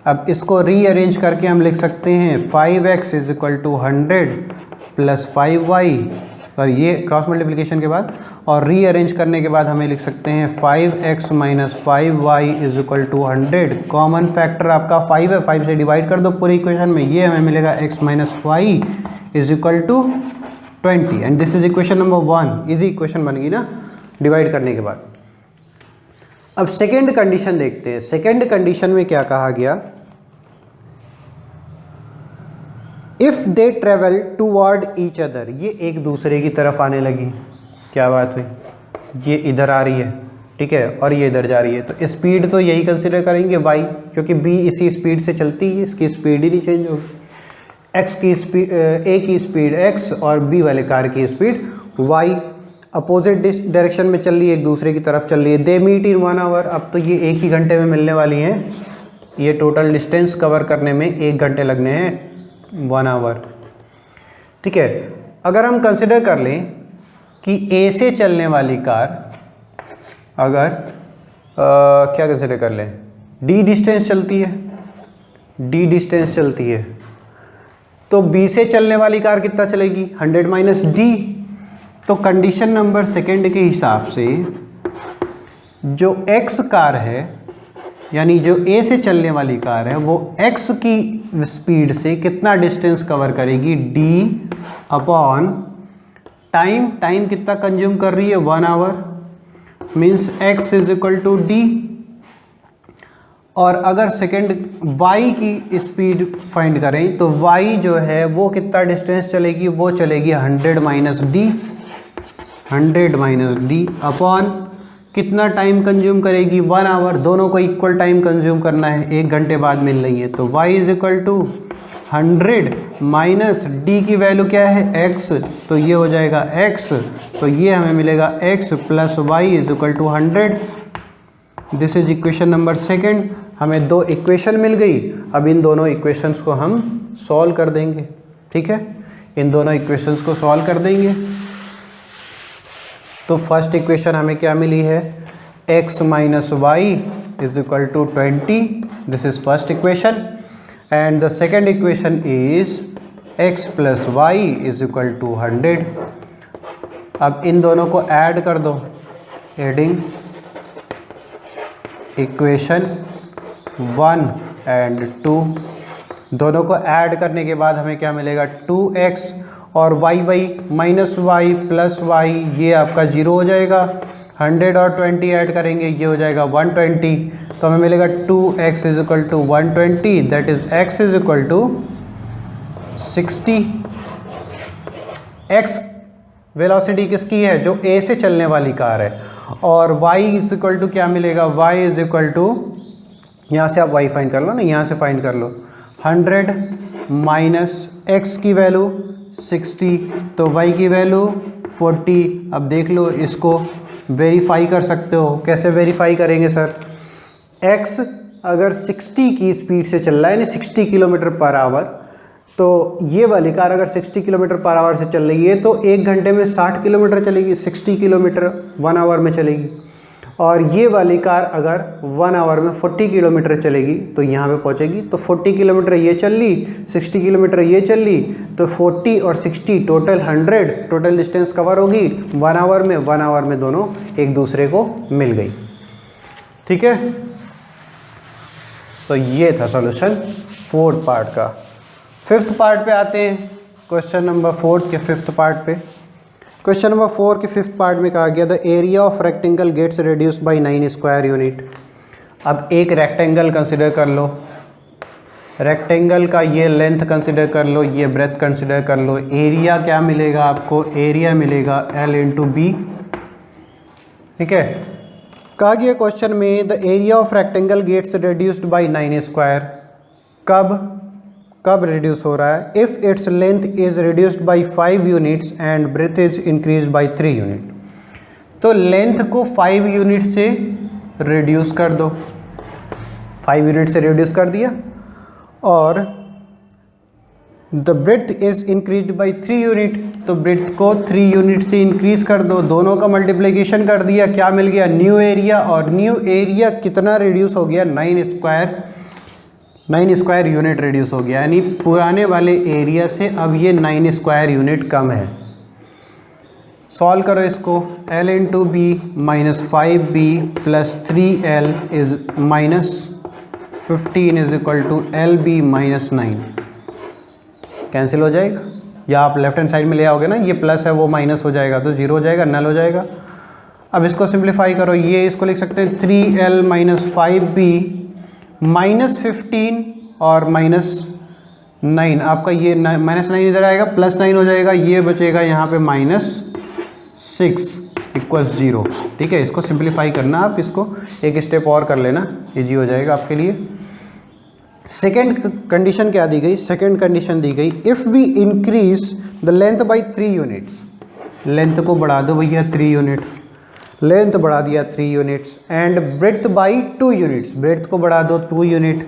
अब इसको रीअरेंज करके हम लिख सकते हैं 5x is equal to 100 plus 5y, और ये क्रॉस मल्टीप्लिकेशन के बाद और रीअरेंज करने के बाद हमें लिख सकते हैं 5x minus 5y is equal to 100। Common factor आपका 5 है, 5 से डिवाइड कर दो पूरी इक्वेशन में, ये हमें मिलेगा x minus y is equal to 20, and this is equation number 1। Easy equation बन गई ना डिवाइड करने के बाद। अब सेकेंड कंडीशन देखते हैं। सेकेंड कंडीशन में क्या कहा गया, if they travel toward each other, ये एक दूसरे की तरफ आने लगी, क्या बात हुई, ये इधर आ रही है, ठीक है, और ये इधर जा रही है, तो स्पीड तो यही कंसिडर करेंगे y, क्योंकि b इसी स्पीड से चलती है, इसकी स्पीड ही नहीं चेंज होगी। x की स्पीड, a की स्पीड x और b वाले कार की स्पीड y, अपोजिट डायरेक्शन में चल रही है, एक दूसरे की तरफ चल रही है। दे मीट इन 1 आवर, अब तो ये एक ही घंटे में मिलने वाली हैं, ये टोटल डिस्टेंस कवर करने में 1 घंटे लगने हैं, 1 आवर, ठीक है। अगर हम कंसिडर कर लें कि A से चलने वाली कार अगर क्या कंसिडर कर लें, D डिस्टेंस चलती है, D डिस्टेंस चलती है, तो B से चलने वाली कार कितना चलेगी 100 माइनस D। तो कंडीशन नंबर सेकेंड के हिसाब से जो x कार है, यानी जो A से चलने वाली कार है, वो x की स्पीड से कितना डिस्टेंस कवर करेगी, d अपॉन टाइम। टाइम कितना कंज्यूम कर रही है 1 hour, means x is equal to d। और अगर सेकंड y की स्पीड फाइंड करें तो y जो है वो कितना डिस्टेंस चलेगी, वो चलेगी 100 माइनस डी अपॉन कितना टाइम कंज्यूम करेगी, 1 आवर। दोनों को इक्वल टाइम कंज्यूम करना है, 1 घंटे बाद मिल रही है, तो y is equal to 100 minus D की वैल्यू क्या है x, तो ये हो जाएगा x, तो ये हमें मिलेगा x plus Y is equal to 100। This is equation number second. हमें दो इक्वेशन मिल गई। अब इन दोनों इक्वेशंस को हम सॉल्व कर देंगे। ठीक है, इन दोनों इक्वेशंस को सॉल्व कर देंगे। तो फर्स्ट इक्वेशन हमें क्या मिली है, x minus Y is equal to 20, this is first equation. And the second equation is x plus Y is equal to 100। अब इन दोनों को ऐड कर दो, एडिंग इक्वेशन 1 एंड 2, दोनों को ऐड करने के बाद हमें क्या मिलेगा, 2x और y minus Y plus Y, ये आपका 0 हो जाएगा। 100 और 20 ऐड करेंगे, ये हो जाएगा 120, तो हमें मिलेगा 2x is equal to 120, that is x is equal to 60। x velocity किसकी है, जो a से चलने वाली कार है, और y इज इक्वल टू क्या मिलेगा, y इज इक्वल टू, यहाँ से आप y फाइंड कर लो ना, यहाँ से फाइंड कर लो, 100 माइनस x की वैल्यू 60, तो y की वैल्यू 40। अब देख लो, इसको वेरीफाई कर सकते हो। कैसे वेरीफाई करेंगे सर, x अगर 60 की स्पीड से चल रहा है, यानी 60 किलोमीटर पर आवर, तो ये वाली कार अगर 60 किलोमीटर पर आवर से चल रही है तो 1 घंटे में 60 किलोमीटर चलेगी, 60 किलोमीटर 1 आवर में चलेगी। और ये वाली कार अगर 1 आवर में 40 किलोमीटर चलेगी तो यहाँ पे पहुँचेगी। तो 40 किलोमीटर ये चल ली, 60 किलोमीटर ये चल ली, तो 40 और 60 टोटल 100 टोटल डिस्टेंस कवर होगी 1 आवर में। 1 आवर में दोनों एक दूसरे को मिल गई। ठीक है, तो ये था सॉल्यूशन 4th पार्ट का। 5th पार्ट पे आते हैं, क्वेश्चन नंबर 4 के 5th पार्ट पे। क्वेश्चन नंबर 4 के 5th पार्ट में कहा गया, the area of rectangle gets reduced by 9 square unit. अब एक रेक्टेंगल कंसिडर कर लो, रेक्टेंगल का ये लेंथ कंसिडर कर लो, ये ब्रेथ कंसिडर कर लो। एरिया क्या मिलेगा आपको, एरिया मिलेगा L इंटू बी। ठीक है, कहा गया क्वेश्चन में, the area of rectangle gets reduced by 9 square. कब रिड्यूस हो रहा है, if its length is reduced by 5 units and breadth is increase by 3 unit. तो लेंथ को 5 यूनिट से रिड्यूस कर दो, 5 यूनिट से रिड्यूस कर दिया, और the breadth is increase by 3 unit, तो ब्रेथ को 3 यूनिट से इंक्रीज कर दो। दोनों का मल्टीप्लिकेशन कर दिया, क्या मिल गया, न्यू एरिया। और न्यू एरिया कितना रिड्यूस हो गया, 9 स्क्वायर यूनिट रिड्यूस हो गया, यानी पुराने वाले एरिया से अब ये 9 स्क्वायर यूनिट कम है। सॉल्व करो इसको, L into B minus 5b plus 3L is minus 15 is equal to LB minus 9। Cancel हो जाएगा, या आप लेफ्ट हैंड साइड में ले आओगे ना, ये प्लस है वो माइनस हो जाएगा, तो 0 हो जाएगा, नल हो जाएगा। अब इसको सिंप्लीफाई करो, ये इसको लिख सकते हैं 3L माइनस 5b माइनस 15 और माइनस 9। आपका ये माइनस 9 इधर आएगा, प्लस 9 हो जाएगा, ये बचेगा यहाँ पे माइनस 6 इक्वल्स 0। ठीक है, इसको सिंप्लीफाई करना, आप इसको एक स्टेप और कर लेना, इजी हो जाएगा आपके लिए। सेकेंड कंडीशन क्या दी गई, सेकेंड कंडीशन दी गई, if we increase the length by 3 units. Length को बढ़ा दो भैया 3 यूनिट, लेंथ बढ़ा दिया 3 units, and breadth by 2 units, breadth को बढ़ा दो 2 यूनिट।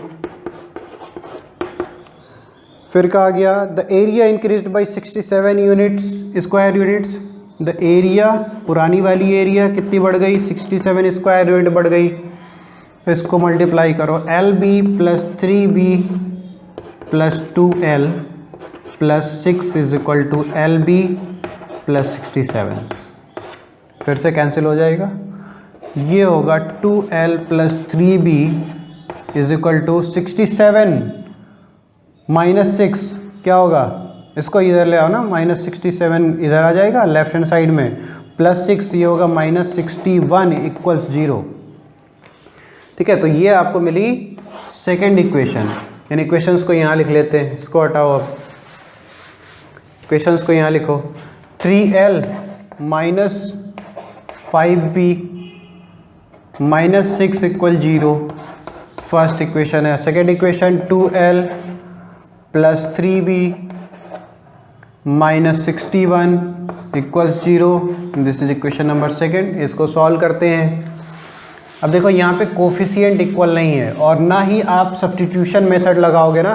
फिर कहा गया, the area increased by 67 units, square units. The area, पुरानी वाली एरिया कितनी बढ़ गई, 67 स्क्वायर यूनिट बढ़ गई। इसको मल्टीप्लाई करो, LB plus 3B plus 2L plus 6 is equal to LB plus 67। फिर से कैंसिल हो जाएगा, ये होगा 2L plus 3B is equal to 67 minus 6, क्या होगा, इसको इधर ले आओ ना, माइनस 67 इधर आ जाएगा लेफ्ट हैंड साइड में, प्लस 6 ये होगा माइनस 61 इक्वल्स 0। ठीक है, तो ये आपको मिली सेकेंड इक्वेशन, इन इक्वेशंस को यहाँ लिख लेते हैं, इसको हटाओ, अब इक्वेशंस को यहाँ लिखो। 3l minus 5b minus 6 equal 0, first equation है। Second equation 2l plus 3b minus 61 equals 0, this is equation number second. इसको सॉल्व करते हैं। अब देखो यहाँ पे कोफिशिएंट इक्वल नहीं है, और ना ही आप सब्स्टिट्यूशन मेथड लगाओगे ना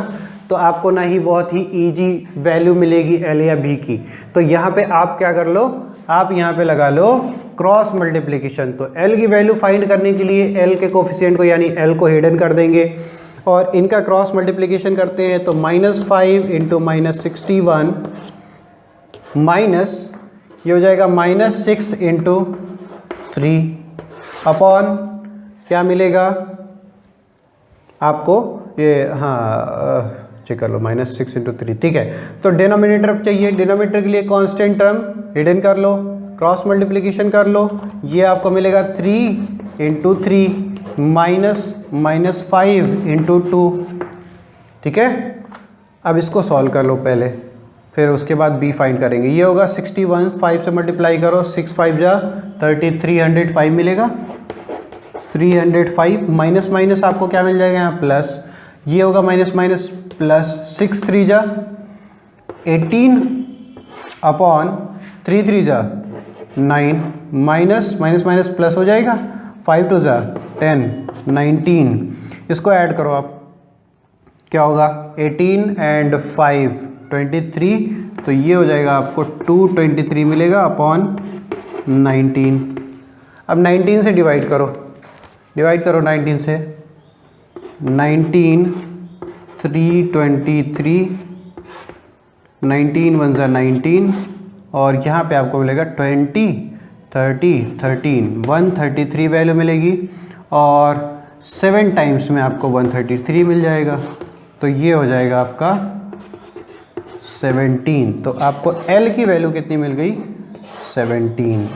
तो आपको ना ही बहुत ही इजी वैल्यू मिलेगी एल या बी की। तो यहाँ पे आप क्या कर लो, आप यहाँ पे लगा लो क्रॉस मल्टीप्लिकेशन। तो एल की वैल्यू फाइंड करने के लिए एल के कोफिशिएंट को यानी एल को हिडन कर देंगे और इनका क्रॉस मल्टीप्लिकेशन करते हैं। तो -5 इंटू -61 माइनस ये हो जाएगा -6 इंटू 3 अपॉन क्या मिलेगा आपको, ये हाँ चेक कर लो, -6 इंटू 3, ठीक है। तो डिनोमिनेटर चाहिए, डिनोमिनेटर के लिए कांस्टेंट टर्म हिडन कर लो, क्रॉस मल्टीप्लिकेशन कर लो, ये आपको मिलेगा 3 इंटू 3 माइनस -5 इंटू 2, ठीक है। अब इसको सॉल्व कर लो पहले, फिर उसके बाद b फाइंड करेंगे। ये होगा 61, 5 से मल्टीप्लाई करो, 6 5 जा 30, 305 मिलेगा, 305 माइनस माइनस आपको क्या मिल जाएगा यहाँ प्लस, ये होगा माइनस माइनस प्लस 6 3 जा 18 अपॉन 3 3 जा 9 माइनस माइनस माइनस प्लस हो जाएगा, 5 2 जा 10 19। इसको ऐड करो आप, क्या होगा 18 एंड 5 23, तो ये हो जाएगा आपको 223 मिलेगा अपॉन 19। अब 19 से डिवाइड करो, डिवाइड करो 19 से, 19 323, 19 1 19, और यहाँ पे आपको मिलेगा 20 30 13, 133 वैल्यू मिलेगी, और 7 टाइम्स में आपको 133 मिल जाएगा। तो ये हो जाएगा आपका 17। तो आपको L की वैल्यू कितनी मिल गई 17।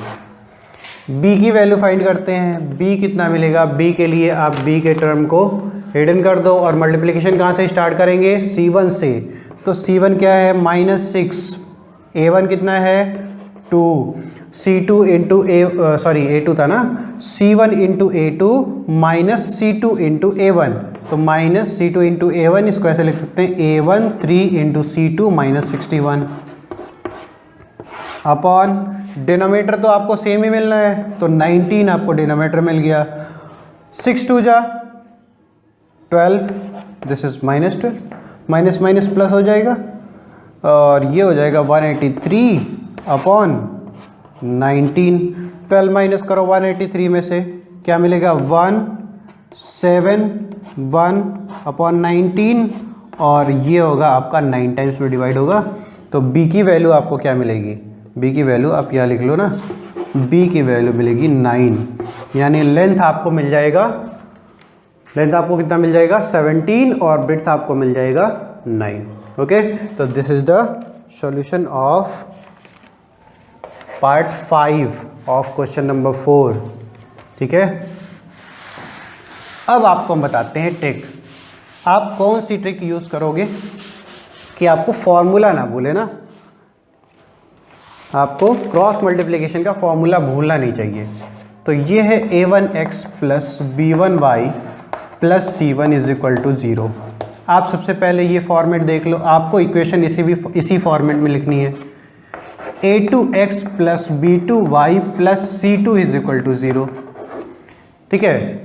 B की वैल्यू फाइंड करते हैं, B कितना मिलेगा। B के लिए आप B के टर्म को हिडन कर दो और मल्टीप्लिकेशन कहाँ से स्टार्ट करेंगे, C1 से। तो C1 क्या है -6, A1 कितना है 2, C2 इंटू A2 था ना, C1 into A2 minus C2 into A1, तो माइनस C2 इंटू A1, इसको ऐसे लिख सकते हैं A1 3 into C2 minus 61 upon denominator तो आपको सेम ही मिलना है, तो 19 आपको डिनोमिनेटर मिल गया, 6 2 जा 12, this is -12, minus minus plus हो जाएगा, और ये हो जाएगा 183 अपॉन 19। 12 माइनस करो 183 में से, क्या मिलेगा 171 अपॉन 19, और ये होगा आपका 9 टाइम्स में डिवाइड होगा। तो B की वैल्यू आपको क्या मिलेगी, B की वैल्यू आप यहाँ लिख लो ना, B की वैल्यू मिलेगी 9, यानी लेंथ आपको मिल जाएगा, लेंथ आपको कितना मिल जाएगा 17, और ब्रेड्थ आपको मिल जाएगा 9। ओके, तो this is the solution of part 5 of question number 4, ठीक है। अब आपको हम बताते हैं ट्रिक। आप कौन सी ट्रिक यूज करोगे कि आपको फॉर्मूला ना भूले ना, आपको क्रॉस मल्टीप्लिकेशन का फॉर्मूला भूलना नहीं चाहिए। तो ये है a1x plus b1y plus c1 is equal to 0। आप सबसे पहले ये फॉर्मेट देख लो, आपको इक्वेशन इसी फॉर्मेट में लिखनी है। a2x plus b2y plus c2 is equal to 0, ठीक है।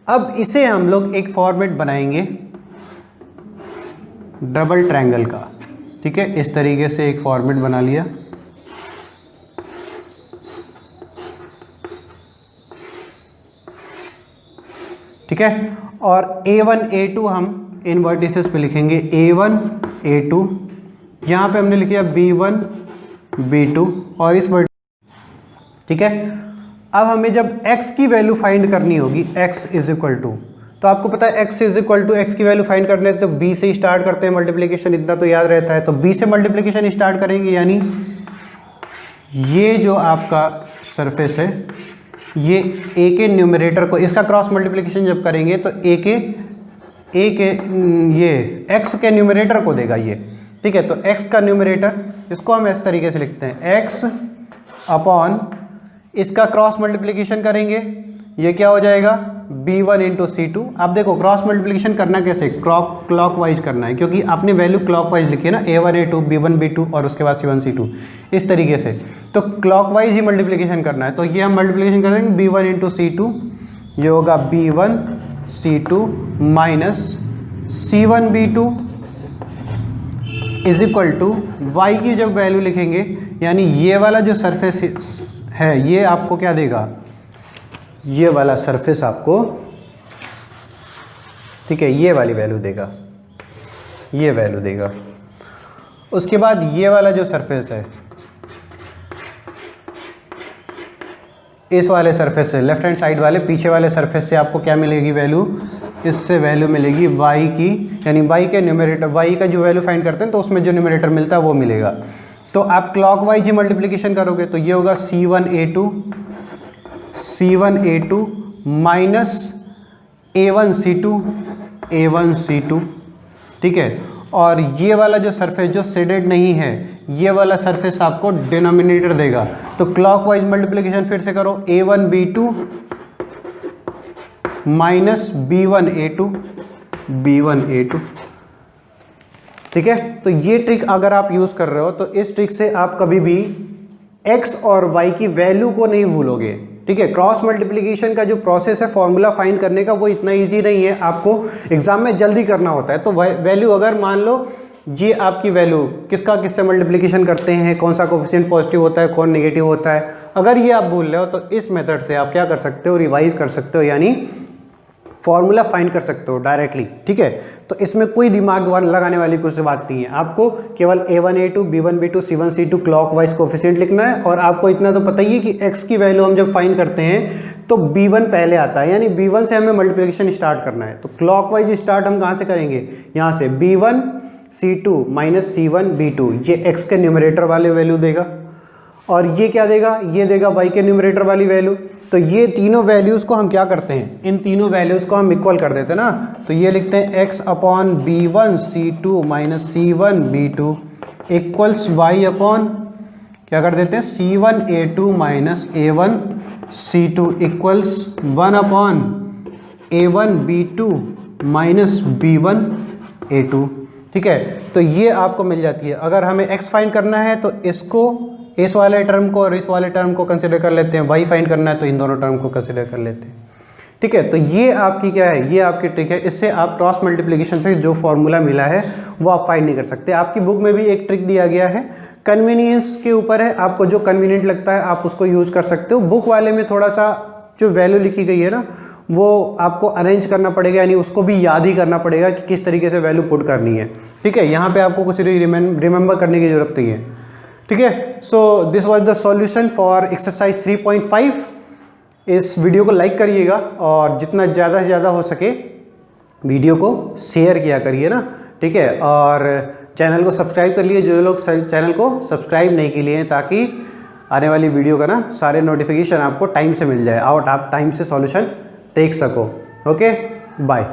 अब इसे हम लोग एक फॉर्मेट बनाएंगे डबल ट्रायंगल का, ठीक है। इस तरीके से एक फॉर्मेट बना लिया, ठीक है। और a1 a2 हम इन वर्टिसेस पे लिखेंगे, a1 a2, यहाँ पे हमने लिखा b1 b2 और इस वर्ट, ठीक है। अब हमें जब x की वैल्यू फाइंड करनी होगी, x इज इक्वल टू, तो आपको पता है x is equal to, x की वैल्यू फाइंड करने तो b से स्टार्ट करते हैं मल्टीप्लिकेशन, इतना तो याद रहता है। तो b से मल्टीप्लिकेशन स्टार्ट करेंगे, यानी ये जो आपका सरफेस है, ये a के न्यूमरेटर को, इसका क्रॉस मल्टीप्लिकेशन जब करेंगे तो a के ए के ये x के न्यूमरेटर को देगा ये, ठीक है। तो x का न्यूमरेटर इसको हम इस तरीके से लिखते हैं, x अपॉन इसका क्रॉस मल्टीप्लिकेशन करेंगे, ये क्या हो जाएगा b1 इंटू C2। अब देखो क्रॉस मल्टीप्लिकेशन करना कैसे, क्लॉक वाइज करना है, क्योंकि आपने वैल्यू क्लॉक वाइज लिखी है ना, a1 a2 b1 b2 और उसके बाद c1 c2 इस तरीके से, तो क्लॉक वाइज ही मल्टीप्लिकेशन करना है। तो ये हम मल्टीप्लिकेशन कर देंगे b1 इंटू C2, ये होगा b1 C2 minus c1 b2 is equal to y की जब वैल्यू लिखेंगे, यानी ये वाला जो सरफेस है ये आपको क्या देगा, ये वाला सरफेस आपको, ठीक है, ये वाली वैल्यू देगा, ये वैल्यू देगा। उसके बाद ये वाला जो सरफेस है, इस वाले सरफेस से, लेफ्ट हैंड साइड वाले पीछे वाले सरफेस से आपको क्या मिलेगी वैल्यू, इससे वैल्यू मिलेगी y की, यानी y के न्यूमरेटर, y का जो वैल्यू फाइंड करते हैं तो उसमें जो न्यूमरेटर मिलता है वो मिलेगा। तो आप क्लॉकवाइज ही मल्टीप्लिकेशन करोगे, तो ये होगा C1 A2 minus A1 C2, ठीक है। और ये वाला जो सरफेस जो शेडेड नहीं है, ये वाला सरफेस आपको डिनोमिनेटर देगा। तो क्लॉकवाइज मल्टीप्लिकेशन फिर से करो, A1 B2 minus B1 A2, ठीक है। तो ये ट्रिक अगर आप यूज कर रहे हो तो इस ट्रिक से आप कभी भी x और y की वैल्यू को नहीं भूलोगे, ठीक है। क्रॉस मल्टीप्लिकेशन का जो प्रोसेस है फॉर्मूला फाइंड करने का, वो इतना इजी नहीं है, आपको एग्जाम में जल्दी करना होता है। तो वैल्यू अगर मान लो ये आपकी वैल्यू किसका किससे मल्टीप्लिकेशन करते हैं, कौन सा कोएफिशिएंट पॉजिटिव होता है कौन नेगेटिव होता है, अगर ये आप भूल रहे हो तो इस मेथड से आप क्या कर सकते हो, रिवाइज कर सकते हो, यानी फॉर्मूला फाइंड कर सकते हो डायरेक्टली, ठीक है। तो इसमें कोई दिमाग लगाने वाली कुछ बात नहीं है, आपको केवल A1 A2 B1 B2 C1 C2 clockwise coefficient लिखना है। और आपको इतना तो पता ही है कि x की वैल्यू हम जब फाइंड करते हैं तो B1 पहले आता है, यानी B1 से हमें मल्टीप्लिकेशन स्टार्ट करना है। तो क्लॉकवाइज स्टार्ट हम कहाँ से करेंगे, यहाँ से B1 C2 minus C1 B2, ये x के न्यूमरेटर वाले वैल्यू देगा, और ये क्या देगा, ये देगा y के न्यूमरेटर वाली वैल्यू। तो ये तीनों वैल्यूज़ को हम क्या करते हैं, इन तीनों वैल्यूज़ को हम इक्वल कर देते हैं ना। तो ये लिखते हैं x upon B1 C2 minus C1 B2 equals y upon क्या कर देते हैं C1 A2 minus A1 C2 equals 1 upon A1 B2 minus B1 A2, ठीक है। तो ये आपको मिल जाती है। अगर हमें x फाइंड करना है तो इसको, इस वाले टर्म को और इस वाले टर्म को कंसिडर कर लेते हैं, y फाइंड करना है तो इन दोनों टर्म को कंसिडर कर लेते हैं, ठीक है। तो ये आपकी क्या है, ये आपकी ट्रिक है। इससे आप क्रॉस मल्टीप्लिकेशन से जो फॉर्मूला मिला है वो आप फाइंड नहीं कर सकते। आपकी बुक में भी एक ट्रिक दिया गया है, कन्वीनियंस के ऊपर है, आपको जो कन्वीनियंट लगता है आप उसको यूज कर सकते हो। बुक वाले में थोड़ा सा जो वैल्यू लिखी गई है ना वो आपको अरेंज करना पड़ेगा, यानी उसको भी याद ही करना पड़ेगा कि किस तरीके से वैल्यू पुट करनी है, ठीक है। यहाँ पे आपको कुछ रिमेंबर करने की जरूरत नहीं है, ठीक है। So this was the solution for exercise 3.5। इस वीडियो को लाइक करिएगा और जितना ज़्यादा से ज़्यादा हो सके वीडियो को शेयर किया करिए ना, ठीक है। और चैनल को सब्सक्राइब कर लिए जो लोग चैनल को सब्सक्राइब नहीं किए हैं, ताकि आने वाली वीडियो का ना सारे नोटिफिकेशन आपको टाइम से मिल जाए और आप टाइम से सॉल्यूशन देख सको। Okay, bye.